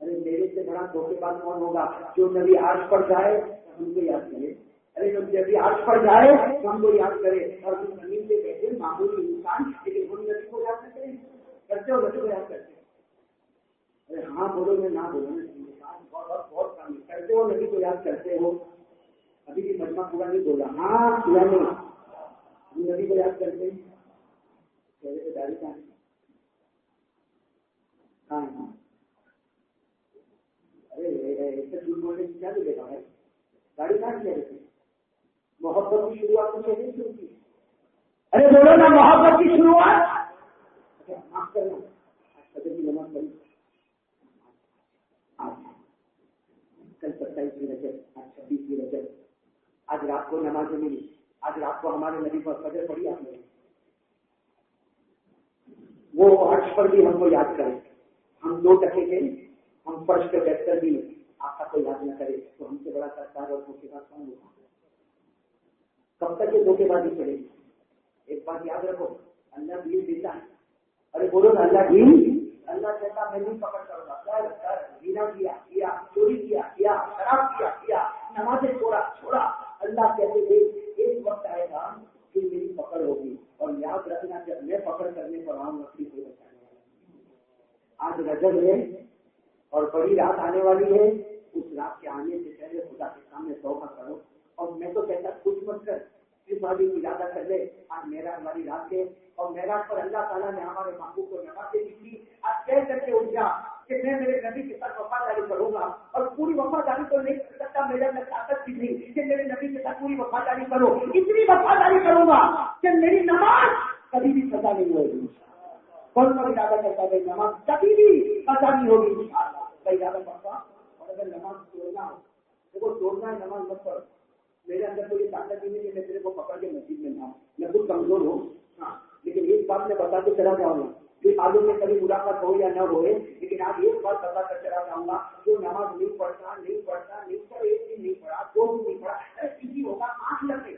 Speaker 2: ارے میرے سے بڑا دھوکے باز کون ہوگا؟ جو نبی عرش پر جائے ہم کو یاد کرے, ارے جب نبی عرش پر جائے ہم کو یاد کرے, اور ہم زمین پہ بیٹھے معمولی انسان, لیکن ہم نبی کو یاد کرتے کرتے ہو, نبی کو یاد کرتے. ارے ہاں بولو, میں نہ بولوں, بہت کام کرتے ہو, نبی کو یاد کرتے ہو. ابھی بھی مجمع پورا نہیں بولا, ہاں پورا نہیں, ہم نبی کو یاد کرتے ہیں. چہرے پہ داڑھی کہاں ہے؟ ارے ایسے جھوٹ بولنے کی کیا ملے گا بھائی؟ داڑھی کہاں چہرے پہ؟ محبت کی شروعات تو چہرے سے ہوتی ہے. ارے بولو نا, محبت کی شروعات. اچھا معاف کرنا, فجر کی نماز پڑھی کل 27 رجب, آج 26 رجب, آج رات کو نماز ملی, آج رات کو ہمارے نبی پر فجر پڑھی آپ نے, وہ عرش پر بھی ہم کو یاد کرے. ہم 2 ٹکے کے, ہم فرش پہ بیٹھ کر بھی آپ کا کوئی یاد نہ کرے, تو ہم سے بڑا سرکار اور دھوکے باز کون ہوگا؟ کب تک یہ دھوکے بازی چلے گی؟ ایک بات یاد رکھو, اللہ دین دیتا ہے. ارے بولو نا, اللہ دین, اللہ کہتا میں نہیں پکڑ کروں گا. زنا کیا, چوری کیا, شراب کیا, نمازیں چھوڑا. اللہ کہتے ہیں ایک وقت آئے گا کہ میری پکڑ ہوگی, اور یاد رکھنا جب میں پکڑ کرنے پر آؤں گا کو بچانے والا. آج رجب ہے اور بڑی رات آنے والی ہے, اس رات کے آنے سے پہلے خدا کے سامنے توبہ کرو. اور میں تو کہتا کچھ مت کر, صرف ابھی ارادہ کر لے, آج میرا ہماری رات ہے, اور میرا پر اللہ تعالیٰ نے ہمارے محبوب کو نمازیں دی تھی. آج کہہ کر کے اٹھ جا کہ میں میرے نبی کے ساتھ وفاداری کروں گا, اور پوری وفاداری تو نہیں کر سکتا, میرے اندر طاقت بھی نہیں کہ میرے نبی کے ساتھ پوری وفاداری کرو. اتنی وفاداری کروں گا کہ میری نماز کبھی بھی قضا نہیں ہوگی. کون سا ارادہ کرتا ہے نماز کبھی بھی قضا نہیں ہوگی انشاءاللہ. میں ارادہ کرتا, اور اگر نماز توڑنا ہو, دیکھو توڑنا ہے, نماز مت پڑھو. میرے اندر تو یہ طاقت ہی نہیں کہ میں تیرے کو پکڑ کے مسجد میں لاؤں, میں خود کمزور ہوں. ہاں لیکن ایک بات میں بتا کے چلا جاؤں گا, کہ معلوم میں کبھی ملاقات ہو یا نہ ہوئے, لیکن آج ایک بات بتا کر چلا جاؤں گا, جو نماز نہیں پڑھتا, ایک دن نہیں پڑھا, 2 دن نہیں پڑھا, کسی ہوگا 8 لگ گئی,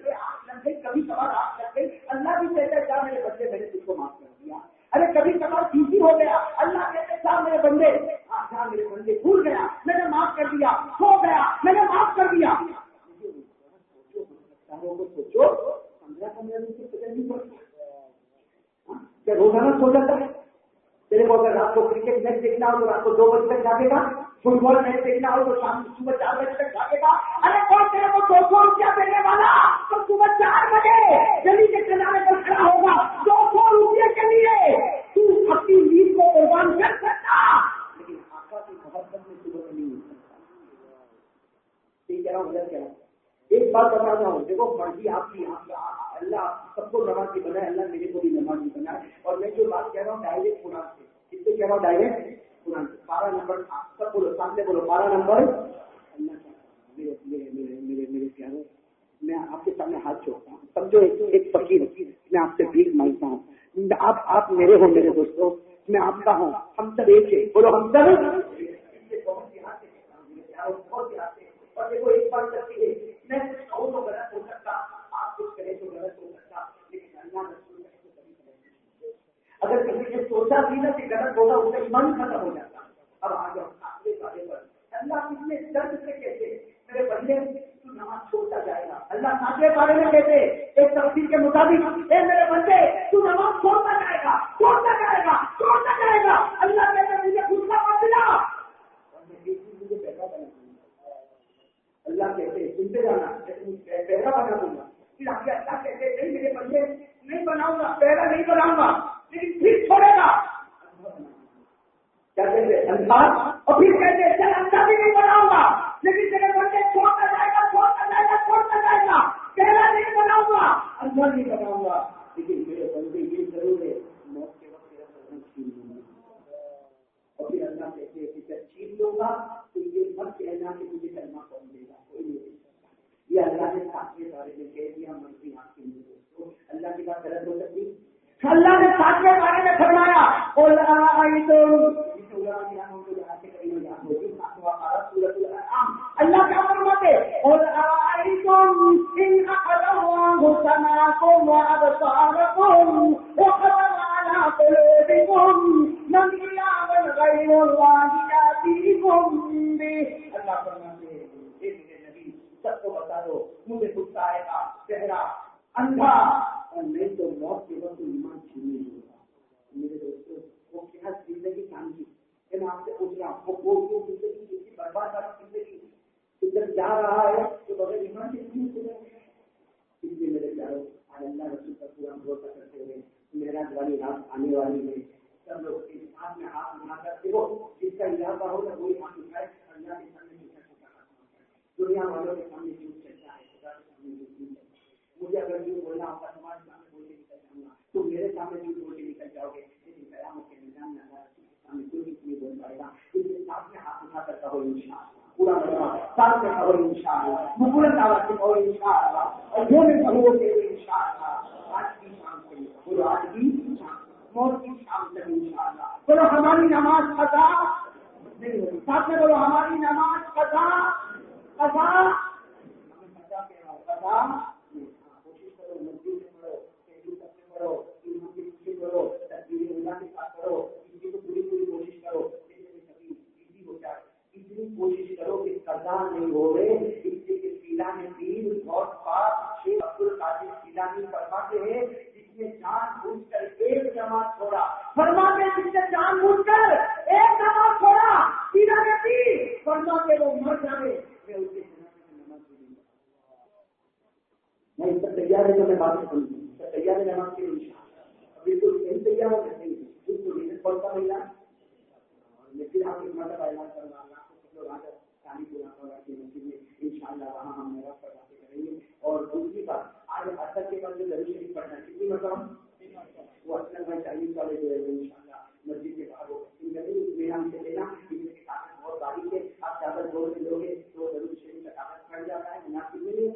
Speaker 2: کبھی کبھار 8 لگ گئی, اللہ بھی کہتا ہے کیا میرے بچے, میں نے تجھ کو معاف کر دیا. ارے کبھی کبھار کسی ہو گیا, اللہ کہتے کیا میرے بندے, کیا میرے بندے بھول گیا, میں نے معاف کر دیا, سو گیا, میں نے معاف کر دیا. سوچو 15 دن سے فکر نہیں پڑتا کیا روزانہ سو جاتا ہے؟ تیرے کو اگر رات کو کرکٹ میچ دیکھنا ہو تو رات کو 2 بجے تک جاگے گا, فٹ بال میچ دیکھنا ہو تو شام صبح 4 بجے تک جاگے گا. ارے کون تیرے کو 200 روپیہ دینے والا تو صبح 4 بجے گلی کے کنارے پر کھڑا ہوگا 200 روپئے کے لیے. تو اپنی نیند کو قربان کر سکتا, لیکن آقا کی محبت میں صبح نہیں مل سکتا. ٹھیک ہے, غلط کیا. ایک بات بتا رہا ہوں, دیکھو مرضی آپ کی, اللہ سب کو نمازی بنائے, اللہ میرے کو بھی نمازی بنائے. اور میں جو بات کہہ رہا ہوں ڈائریکٹ قرآن سے, کس سے کہہ رہا ہوں, ڈائریکٹ قرآن سے. 12 نمبر سب بولو, سامنے بولو 12 نمبر. اللہ میرے پیارے, میں آپ کے سامنے ہاتھ چھوڑتا ہوں. سمجھو ایک فقیر, میں آپ سے بھیک مانگتا ہوں. آپ میرے ہو میرے دوستوں, میں آپ کا ہوں, ہم سب ایک ہے. بولو ہم سب. اور دیکھو ایک بات کرتی ہے, میں کچھ کہوں تو غلط ہو سکتا, آپ کچھ کریں تو غلط ہو سکتا, لیکن اللہ رسول اگر کسی نے سوچا بھی نہ کہ غلط ہوگا, اس کا ایمان ختم ہو جاتا. اب آ جاؤ آخری بارے پر. اللہ کتنے درد سے کہتے میرے بندے تو نماز چھوڑتا جائے گا. اللہ آخری بارے میں کہتے ایک تفسیر کے مطابق, اے میرے بندے تو نماز چھوڑتا جائے گا. اللہ کہتے مجھے غصہ مت دلا, مجھے پیدا بنا. اللہ کہتے سنتے جانا, پہلا بنا دوں گا. پھر آگے اللہ کہتے نہیں میرے بندے نہیں بناؤں گا, پہلا نہیں بناؤں گا, لیکن پھر چھوڑے گا. کیا کہتے انسان, اور پھر کہتے چل اچھا بھی نہیں بناؤں گا, لیکن میرے بندے چھوڑتا جائے گا. پہلا نہیں بناؤں گا, اچھا نہیں بناؤں گا, لیکن میرے بندے یہ ضرور ہے موت کے وقت میرا بدن چھین لوں گا. اور پھر اللہ کہتے کہ جب چھین لوں گا تو یہ مت کہنا کہ مجھے کلمہ کون دے گا, کوئی نہیں دے سکتا. یہ اللہ نے ساتویں بارے میں کہہ دیا, مرضی آپ کی نہیں دوستوں. اللہ کی بات غلط ہو سکتی. اللہ نے ساتویں بارے میں فرمایا اللہ کیا فرماتے, سمعكم وأبصاركم وختم على قلوبكم من إله غير الله يأتيكم به. اللہ فرماتے ہیں میرے نبی سب کو بتا دو مجھے کتا آئے گا چہرہ اندھا اور نہیں تو موت کے وقت ایمان چھیننے ہوگا. میرے دوستوں وہ کیا زندگی کام کی میں آپ سے پوچھ رہا ہوں وہ زندگی کسی برباد زندگی ادھر جا رہا ہے تو بغیر ایمان سے کیوں گزر گیا. اس لیے میرے پیاروں آج اللہ رسول کا پورا بھروسہ کرتے ہوئے معراج والی رات آنے والی ہے. سب لوگ اس ہاتھ میں ہاتھ ملا کر دیکھو جس کا ارادہ ہو نہ وہی ہاتھ اٹھائے اللہ کے سامنے دنیا والوں کے سامنے جھوٹ چلتا ہے خدا کے سامنے جھوٹ نہیں چلتا. مجھے اگر جھوٹ بولنا ہوگا تمہارے سامنے بول کے نکل جاؤں گا تو میرے سامنے جھوٹ بول کے نکل جاؤ گے لیکن قیامت کے میدان میں اللہ رسول کے سامنے کوئی جھوٹ نہیں بول پائے گا. اس لیے ساتھ میں ہاتھ اٹھا کر کہو انشاءاللہ پورا لگا ساتھ میں کہو انشاءاللہ مقبول دعوت سے کہو انشاءاللہ اور جو بھی کہو کہ انشاءاللہ آج کی شام سے بولو آج کی شام موت کی شام تک انشاءاللہ بولو ہماری نماز قضا نہیں ہوگی. ساتھ میں بولو ہماری نماز قضا قضا کوشش کرو مسجد میں پڑھو تحریر میں پڑھو ایمان کی کوشش کرو تدبیر اللہ کے ساتھ کرو کسی کو پوری کوشش کرو ایزی ہو جائے. اتنی کوشش کرو کہ قضا نہیں ہو رہے. اس سے کہ سیلانی دین بہت بات شیخ عبد القادر سیلانی فرماتے ہیں جس نے جان بوجھ کر ایک جماعت چھوڑا فرماتے جس نے جان بوجھ کر ایک جماعت چھوڑا سیلانی دین فرماتے وہ مر جائے میں اس کے نہیں سب تیار ہے تو میں بات سمجھوں سب تیار ہے نماز کے لیے بالکل نہیں تیار ہو نہیں بالکل نہیں پڑھتا مہینہ میں پھر آپ ایک مرتبہ اعلان کر رہا ہوں سب لوگ آ کر پانی پورا ہوگا کہ مسجد میں انشاءاللہ وہاں ہم میرا پڑھاتے کریں گے. اور دوسری بات آج اثر کے بعد جو درود شریف پڑھنا ہے کتنی مرتبہ وہ اصل میں چالیس والے جو ہے انشاءاللہ مسجد کے باہر ہم سے لینا اس میں کاغذ بہت باریک ہے. آپ کاغذ زور میں لو گے تو درود شریف کا کاغذ پڑ جاتا ہے مناسب نہیں ہے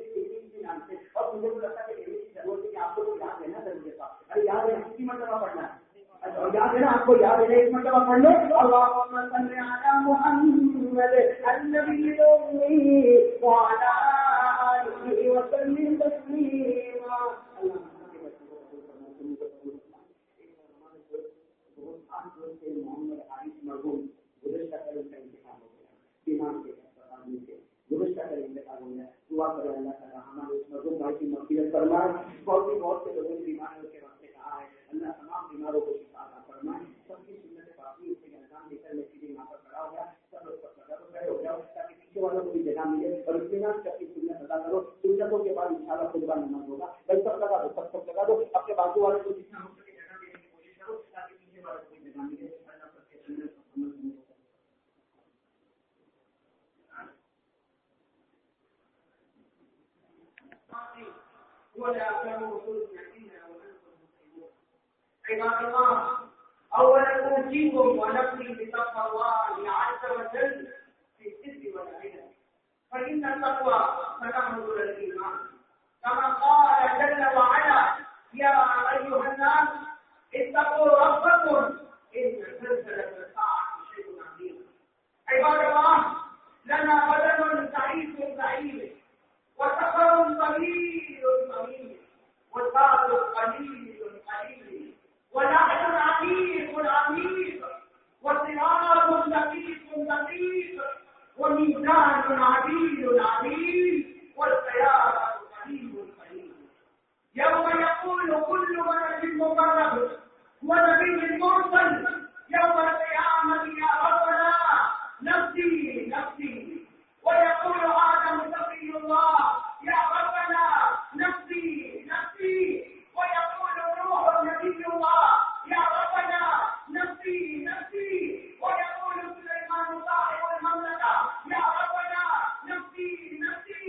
Speaker 2: نام سے. اور مجھے تو لگتا ہے کہ میری ضرورت ہے کہ آپ کو یاد ہے نا ضرور کے ساتھ ارے یاد ہے کتنی مرتبہ پڑھنا ہے اور یاد ہے نا آپ کو یاد ہے ایک مرتبہ پڑھ لو اللهم صل على محمد النبي الأمي وعلى آله وسلم تسليما. محمد عارف مرحوم گزشتہ کل کا انتقال ہو گیا بیمار کے اسپتال میں سے گزشتہ کل انتقال ہو گیا. دعا کرے اللہ تعالیٰ ہمارے اس مرحوم بھائی کی مغفرت فرمائے. بہت سے لوگوں نے بیماریوں کے واسطے کہا ہے اللہ تمام بیماروں کو شفا عطا فرمائے. سب کی سنت باقی اس کے اذان دے کر میں سیدھے یہاں پر کھڑا ہو گیا سب لوگ کھڑے ہو جاؤ تاکہ پیچھے والوں کو بھی جگہ ملے اور اطمینان سب کی سنت ادا کرو. سنتوں کے بعد انشاءاللہ خطبہ نماز ہوگا. بھائی سب لگا دو سب لگا دو اپنے بازو والے کو جتنا ہو سکے جگہ دینے کی کوشش کرو تاکہ پیچھے والوں کو بھی جگہ ملے. اللہ سب کے سنت ولا كانوا رسول الذين عباد الله اولا اوصيكم ونفسي بتقوى الله عز وجل في السر والعلن فان التقوى تنمر الايمان كما قال جل وعلا يا ايها الناس اتقوا ربكم ان زلزله الساعه شيء عظيم. عباد الله لنا بدن ضعيف ضعيف وسفر طويل طويل وزاد قليل قليل ونحن عميق عميق وصراط دقيق دقيق وميزان عديل عديل والسيارة قليل قليل. يوم يقول كل ملك مقرب ونبي مرسل يوم القيامة يا ربنا نفسي نفسي ويقول آدم تقي الله يا ربنا نفسي نفسي ويقول نوح نبي الله يا ربنا نفسي نفسي ويقول سليمان صاحب المملكة يا ربنا نفسي نفسي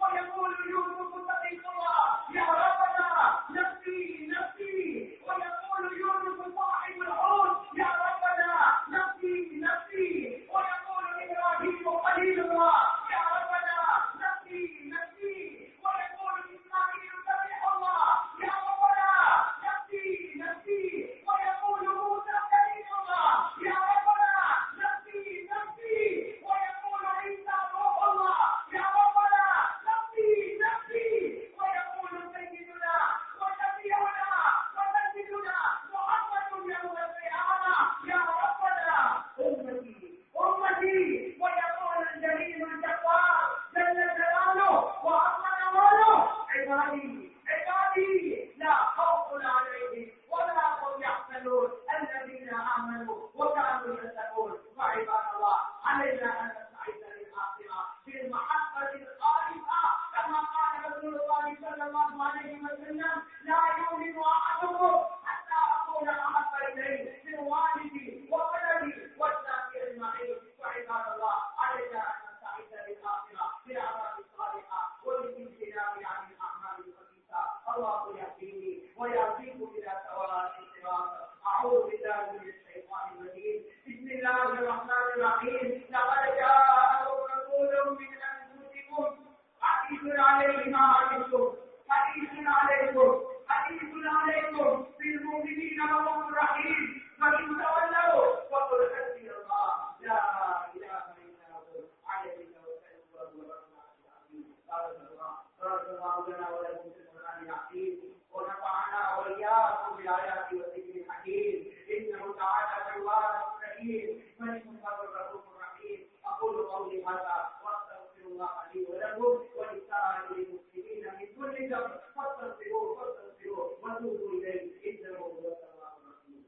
Speaker 2: ويقول يوسف تقي الله يا ربنا نفسي نفسي ويقول يونس صاحب الحوت يهديني ويهديكم إلى سواء الصراط. أعوذ بالله من الشيطان الرجيم. بسم الله الرحمن الرحيم. لقد جاءكم رسول من أنفسكم عزيز عليه ما عنتم حريص عليكم بالمؤمنين رؤوف رحيم. فإن تولوا فقل حسبي الله لا إله إلا هو عليه توكلت وهو رب العرش العظيم. بارك الله لنا ولكم في القرآن العظيم ونفعنا وإياكم بالآيات والذكر الحكيم. إنه تعالى جواد كريم ملك رؤوف رحيم. أقول قولي هذا وأستغفر الله لي ولكم ولسائر المسلمين من كل ذنب فاستغفروه وتوبوا إليه إنه هو التواب الرحيم.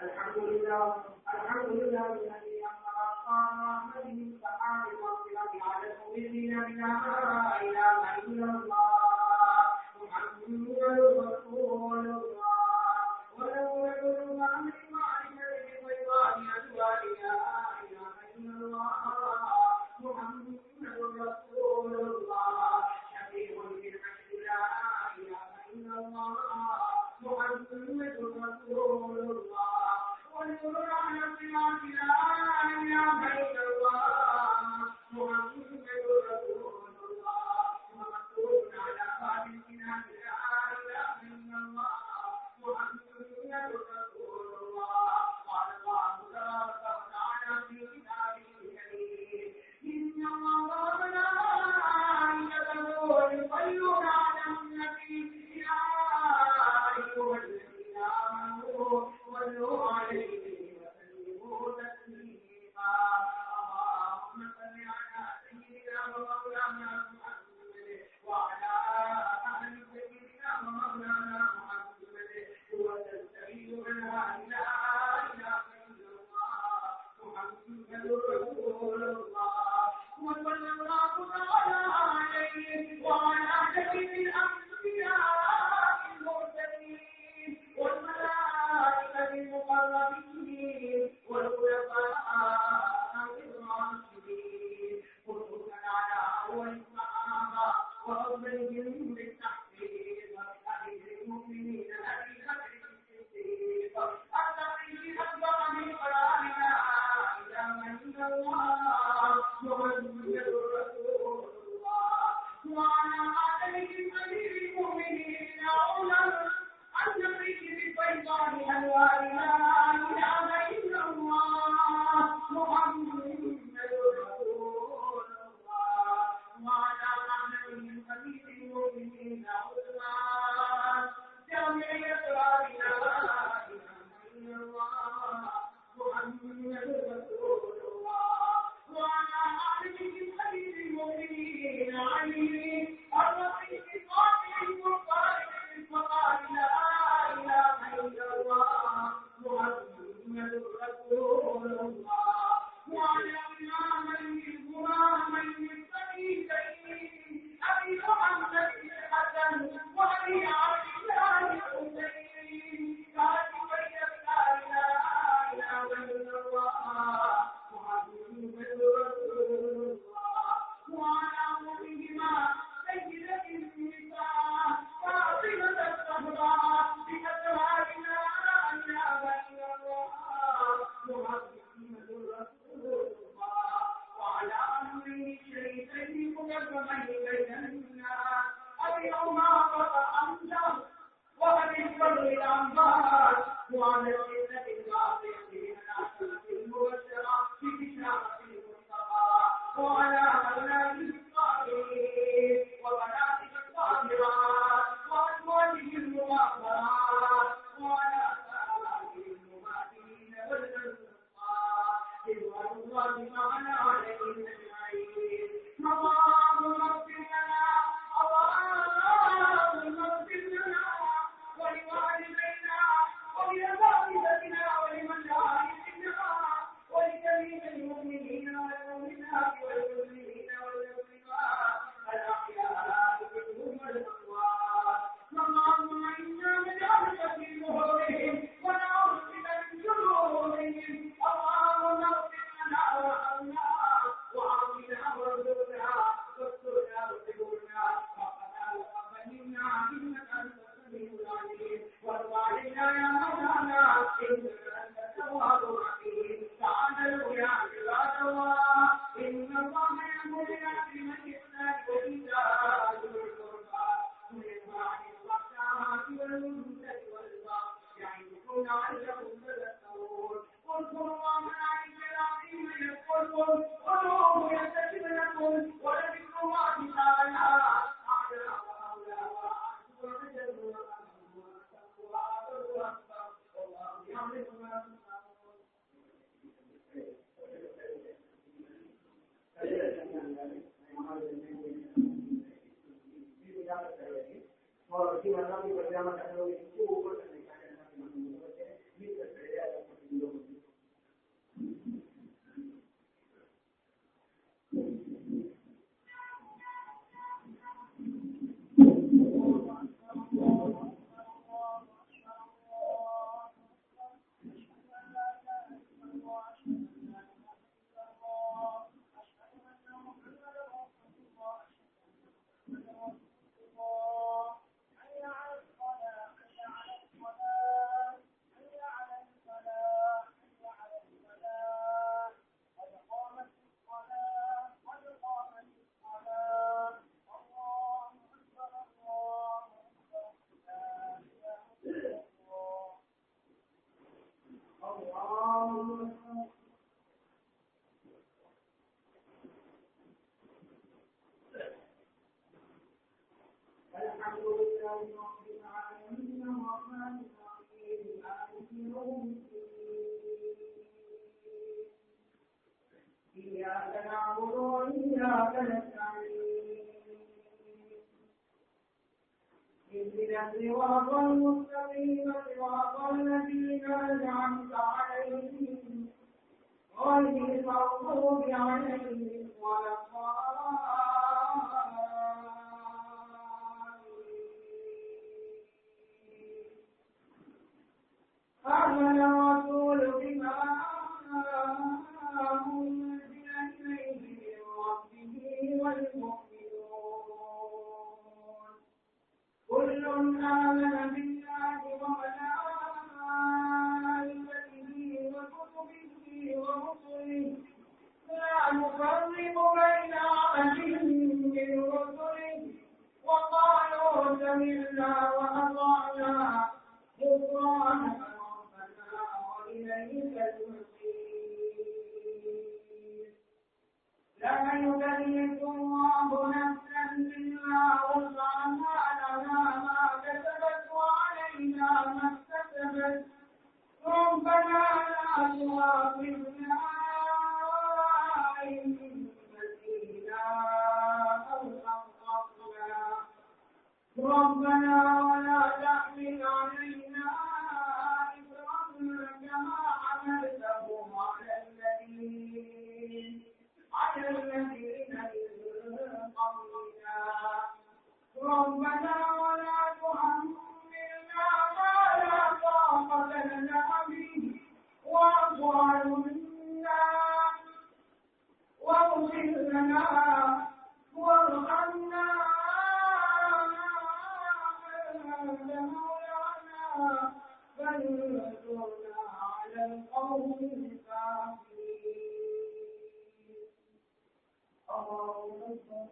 Speaker 2: الحمد لله الذي أمر الصالح من سحاب المغفرة على المؤمنين بلا إله إلا الله محمد رسول الله ولو يقول أمر معرفة بطيبان أدوار لا إله إلا الله محمد رسول الله شفيع بالحمد لا إله إلا الله محمد رسول الله ونور على الصراط لا إله إلا الله محمد رسول الله ومكتوب على باب الكتاب لا إله إلا الله محمد رسول الله. قال الله تبارك وتعالى في كتابه الكريم إن الله وملائكته يصلون على النبي يا أيها الذين آمنوا صلوا عليه وسلموا تسليما. اللهم صل على سيدنا ومولانا محمد وعلى آل سيدنا ومولانا محمد وتستعين لا إله إلا الله محمد رسول الله وصلى الله تعالى عليه وعلى جميع الأنبياء المرسلين والملائكة المقربين والخلفاء الراشدين خصوصا على أول الصحابة وأفضلهم بالتحقيق أمير المؤمنين أبي بكر الصديق الذي أكبر من قرار لا إله إلا الله محمد رسول الله وعلى آله أمير المؤمنين عمر النبي بفيضان أنوار لا إله إلا الله محمد رسول الله وعلى آله أمير المؤمنين عثمان جميع أسرار لا إله إلا الله محمد رسول الله وعلى آله أمير المؤمنين علي الرقيق القاتل المقارب المقال لا إله إلا الله محمد رسول الله وعلى الإمامين السيدين أبي محمد الحسن وأبي عبد الله الحسين كاتبي لا إله إلا الله محمد رسول الله وعلى أمهما سيدة النساء فاطمة الزهراء بأسرار لا إله إلا الله محمد رسول الله وعلى أمره الشريفين مقدمين بين الناس أبي عمارة أمجد وأبي الفضل الأنبار وعلى الجنة الواقعة من العشرة المبشرة ببشارة المصطفى وعلى أولاده الصالحين وبناته الطاهرات وأزواجه المطهرات وعلى آله المهاجرين والأنصار رضوان الله تعالى عليهم أجمعين. اللهم اغفر لنا ولوالدينا ولأساتذتنا ولمشايخنا ولجميع المؤمنين والمؤمنات والمسلمين والمسلمات صراط المستقيم صراط الذين أنعمت عليهم غير المغضوب عليهم ولا الضالين. آمن الرسول بما أنزل إليه من ربه والمؤمنون كل آمن بالله وملائكته وكتبه ورسله لا نفرق بين أحد من رسله وقالوا سمعنا وأطعنا غفرانك ربنا وإليك المصير. لا يكلف الله نفسا إلا وسعها لها ما كسبت وعليها ما اكتسبت ربنا لا تؤاخذنا إن نسينا أو أخطأنا ربنا ولا تحمل علينا إصرا كما حملته على الذين من قبلنا ربنا ولا تحملنا ما لا طاقة لنا به واعف عنا واغفر لنا وارحمنا أنت مولانا فانصرنا على القوم الكافرين. الله أكبر.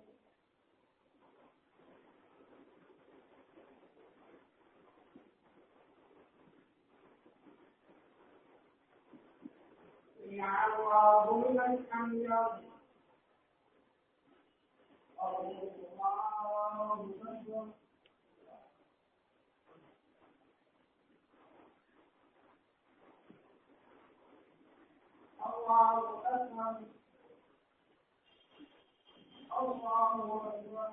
Speaker 2: سمع الله لمن حمده. الله أكبر. الله أكبر. الله أكبر.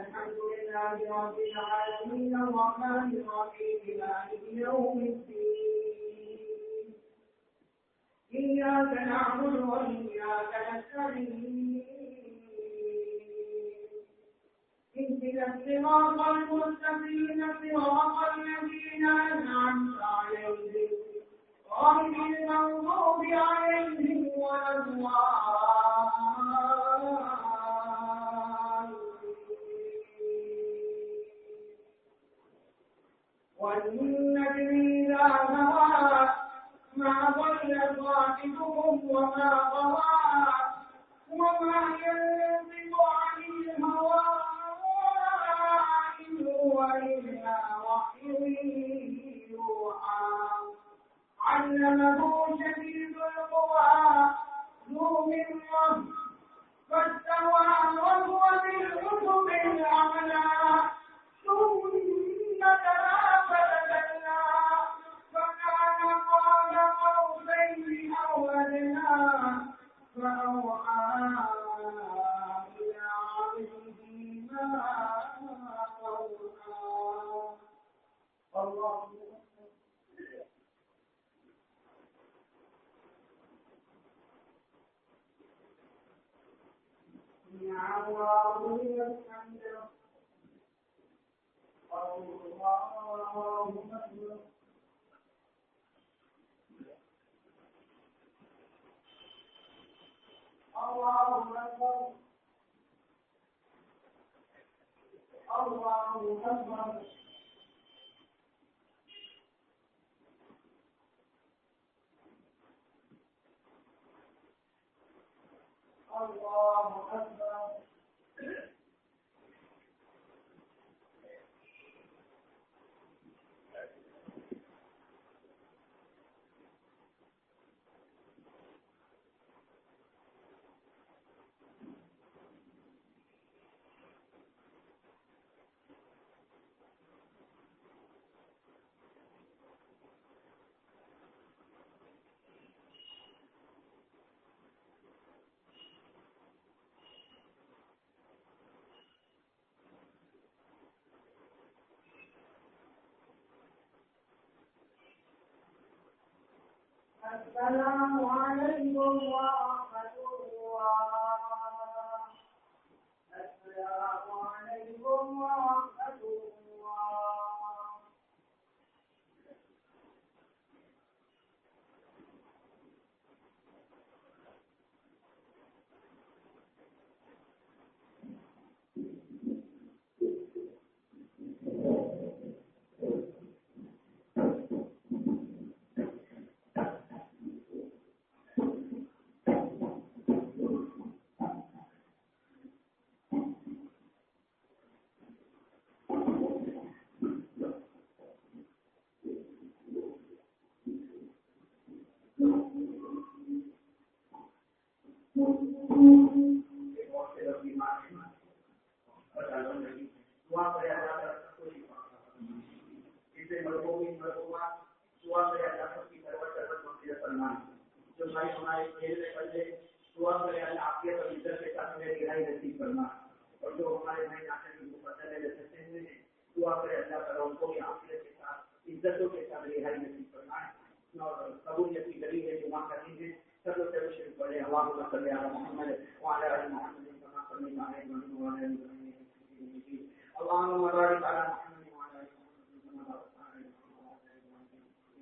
Speaker 2: الحمد لله رب العالمين الرحمن الرحيم مالك يوم الدين إياك نعبد وإياك نستعين اهدنا صراط المستقيم صراط الذين أنعمت عليهم غير المغضوب عليهم ولا الضالين. والنجم إذا هوى ما ضل صاحبكم وما غوى وما ينطق عن الهوى إن هو إلا وحي يوحى. علمه شديد القوى ذو مرة فاستوى وهو بالأفق الأعلى ثم دنا فتدلى فكان قاب قوسين أو أدنى فأوحى إلى عبده ما أوحى. الله السلام عليكم ورحمة الله. السلام عليكم ورحمة الله. اور جو ہمارے بھائی آخر کی بدلے رہتے ہیں دعا کرے اللہ تعالیٰ ان کو بھی عافیت کے ساتھ عزتوں کے ساتھ رہائی نصیب فرمائے اور قبولیت کی گلی ہے جمع کریں گے سب لوگ شریف پڑھے اللہم صلی علی محمد وعلی آل محمد كما صليت على ابراهيم وعلى ال ابراهيم اللهم بارك على محمد وعلى ال محمد كما باركت على ابراهيم وعلى ال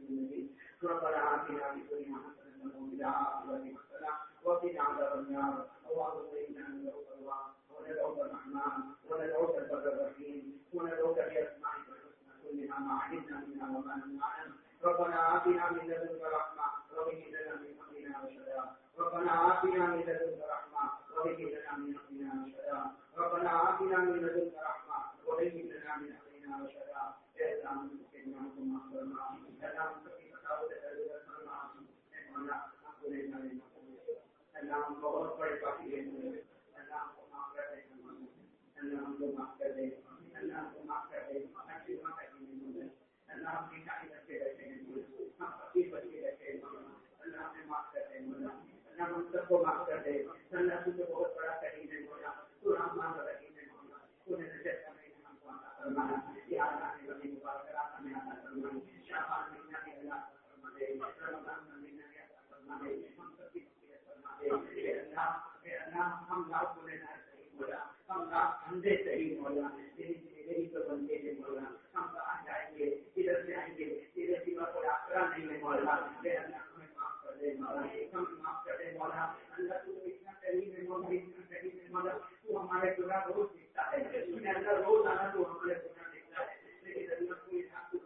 Speaker 2: ابراهيم ربنا آتنا في الدنيا حسنة وفي الآخرة حسنة وقنا عذاب النار اللهم إنا ندعوك الله وندعوك الرحمن وندعوك البر الرحيم وندعوك بأسمائك الحسنى كلها ما علمنا منها وما لم نعلم ربنا آتنا من لدنك رحمة وهب لنا من أمرنا رشدا ربنا آتنا من لدنك رحمة وهب لنا من أمرنا رشدا ربنا آتنا من لدنك رحمة وهب لنا من أمرنا رشدا يا الله سيدنا محمد اللهم صل وسلم اللهم بہت بڑے کافی ہیں اللہ کو معاف کر دے اللہ ہم کو معاف کر دے اللہ کو معاف کر دے اللہ ہم کی کائی بچے رہتے ہیں ہم فقیر بچے رہتے ہیں اللہ ہمیں معاف کر دے اللہ ہم سب کو معاف کر دے اللہ تجھے بہت بڑا کریم ہے مولا تو رحمان الرحیم ہے مولا تو نے نجات کا مہینہ ہم کو عطا فرمانا یا اللہ نے بڑی مبارکات ہمیں عطا فرمائی شعبان مہینہ کے اللہ فرما دے رمضان مہینہ کے عطا فرما دے ہم سب کی اللہ ہم لاؤ کو لینا صحیح مولا ہم لاؤ اندھے صحیح مولا یہی تو بنتے ہیں مولا. ہم کہاں جائیں گے, ادھر سے آئیں گے, ادھر سوا کوئی آسرا نہیں ہے مولا. اللہ ہمیں معاف کر دے مولا, ہمیں معاف کر دے مولا. اللہ تو اتنا کریم ہے مولا, اتنا کریم ہے مولا. تو ہمارے گناہ روز دیکھتا ہے, اللہ روز آنا تو ہمارے گناہ دیکھتا ہے, لیکن اللہ کوئی حق کو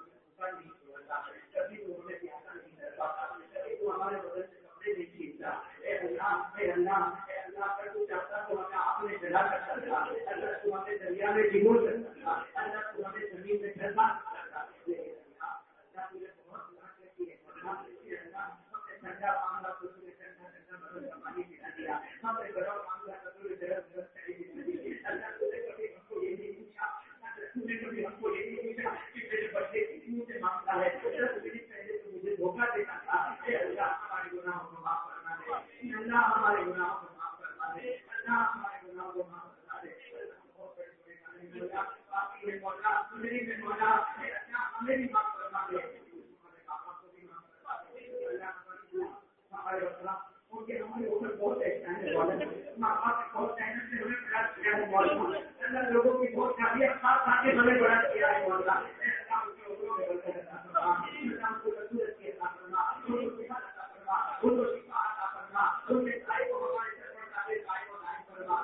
Speaker 2: نہیں چھوڑتا. کبھی تو ہمیں پیاسا نہیں کرتا, کبھی تو ہمارے بدن سے کپڑے نہیں چھینتا. اے اللہ, اے اللہ, اے اللہ, اگر تو چاہتا تو ہمیں آپ نے جلا کر سکتا. اللہ تو ہمیں دریا میں ڈبو سکتا, اللہ تو ہمیں زمین میں ڈھلوا سکتا. لیکن اللہ تجھے بہت لاکھ رکھی ہے اللہ, اللہ ہم نے ٹھنڈا معاملہ تو تجھے ٹھنڈا ٹھنڈا بدن کا پانی پلا دیا, ہم نے گرم معاملہ تو تجھے گرم گرم چائے پلا دی. اللہ تجھے کبھی ہم کو یہ نہیں پوچھا, تجھے کبھی ہم کو یہ نہیں پوچھا کہ میرے بچے کس منہ سے مانگتا ہے. پہلے تو مجھے دھوکہ دیتا تھا. اے اللہ ہمارے گناہوں کو معاف کرنا دے, اللہ ہمارے گناہوں کو معاف کرنا دے, اللہ ہمارے گناہوں کو معاف کرنا دے. میری معاف کرنا دے, ہمارے پاپا کو بھی معاف کرنا دے. اللہ ہمارے وطن ان کے ہمارے اوپر بہت احسان ہے مولا, ماں باپ نے بہت محنت سے ہمیں بڑا کیا ہے مولا. اللہ لوگوں کی بہت شادیاں ساتھ ساتھ کے ہمیں بڑا کیا ہے مولا. اللہ ان کے اوپروں میں برکت عطا فرما, اللہ ان کو تندرست عطا فرما, ان کو صحت عطا فرما, ان کو شفا عطا فرما, ان کے سائے کو ہمارے سر پر ڈالے, سائے کو دائم فرما.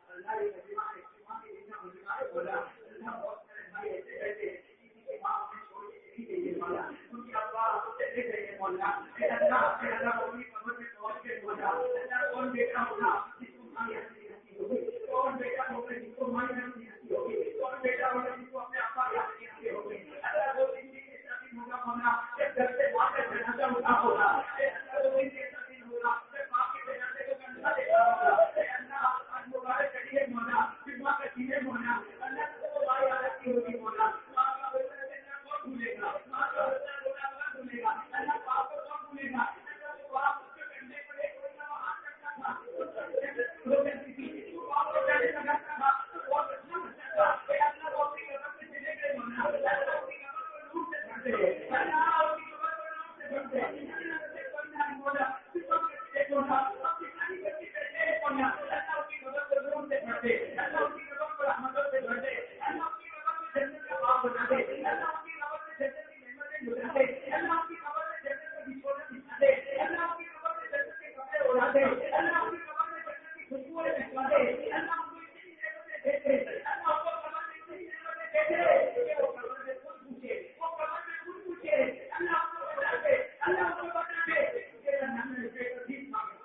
Speaker 2: اللہ یہ مجمع ہے, اجتماع کے جتنا مجمع ہے مولا, اللہ بہت سارے بھائی ایسے رہتے ہیں کسی کی ماں انہیں چھوڑ کے چلی گئی ہے مولا, ان کی ابا چلے گئے ہیں مولا. اللہ اپنی قبر میں پہنچ کے مولا, اللہ کون بیٹا ہوگا جس کو ماں یاد نہیں آتی ہوگی, کون بیٹا ہوگا جس کو ماں یاد نہیں آتی ہوگی, کون بیٹا ہوگا جس کو اپنے ابا یاد نہیں آتے ہوگی. اللہ وہ زندگی ایسا دن ہوگا مولا جب گھر سے ماں کا جنازہ اٹھا ہوگا. اللہ وہ دن ایسا دن ہوگا جب ماں کے جنازے کو کندھا دیکھا ہوگا. اللہ آج مبارک کریے مولا, پھر ماں کا جینے مولا. اللہ کو ماں یاد آتی ہوگی مولا, ماں کا بچہ دینا کون بھولے گا, ماں کا بچہ رونا کون بھولے گا. اللہ باپ کو کون بھولے گا. اللہ وہ باپ اس کے کنڈے پر ایک رونا ہاتھ رکھتا تھا, ہو جاتی تھی, وہ باپ کو جانے لگاتا تھا, بہت اچھا بچہ تھا. اللہ وہ اپنی قبر میں چلے گئے مولا, اللہ اپنی قبر کو نور سے بھر دے, اللہ اپنی قبر کو نور سے بھر دے. اللہ سے بننا ہے مولا, صرف کرتے مولا, اپنی ساری کرتی کرتے مولا. اللہ اپنی قبر کو نور سے بھر دے, اللہ اپنی قبر کو رحمتوں سے بھر دے, اللہ اپنی قبر میں جنت کا باغ بنا دے, اللہ اپنی قبر میں جنت کی نعمتیں بنا دے, اللہ اپنی قبر میں جنت کا بچھونا بچھا دے, اللہ اپنی قبر میں جنت کے کپڑے اڑا دے, اللہ اپنی قبر میں جنت کی خوشبوئیں بھجوا دے. اللہ ہم کو اتنی نعمتیں دے دے, اللہ ہم کو قبر میں اتنی نعمتیں دے دے کہ وہ قبر میں خود پوچھے, وہ قبر میں خود پوچھے, اللہ ہم کو بتا دے, اللہ ہم کو بتا دے تیرا نام ہے بے کبھی مانگ.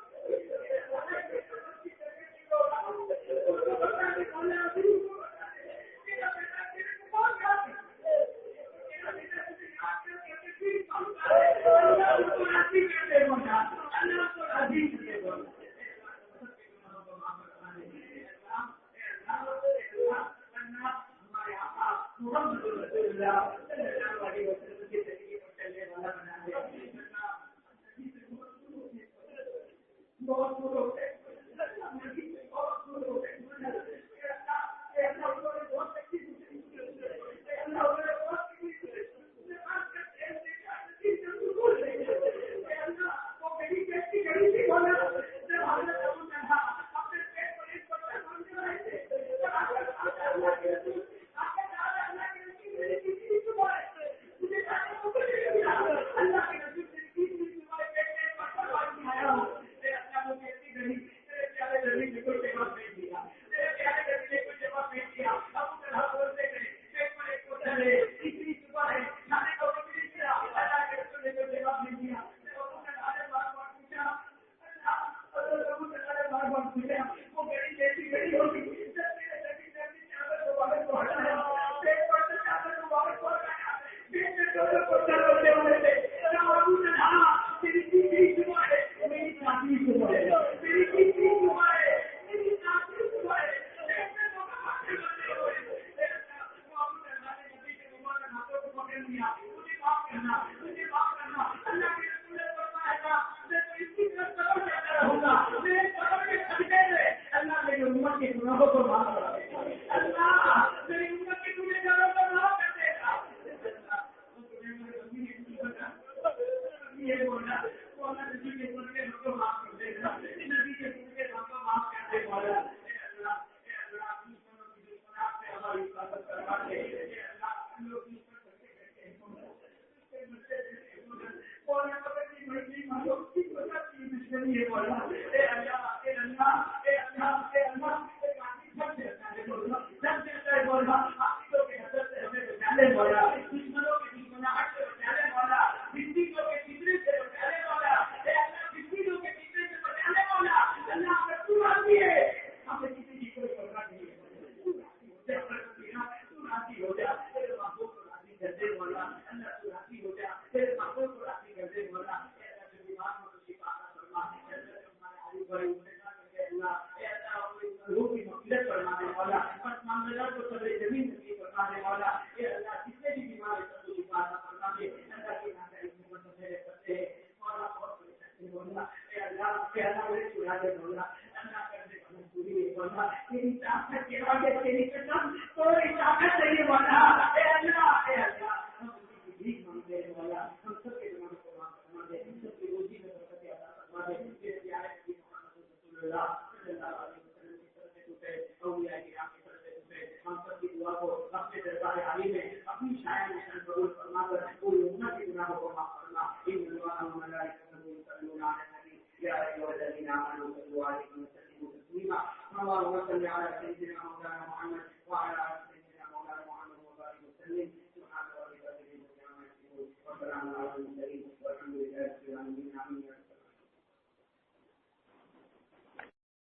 Speaker 2: اللهم صل على سيدنا مولانا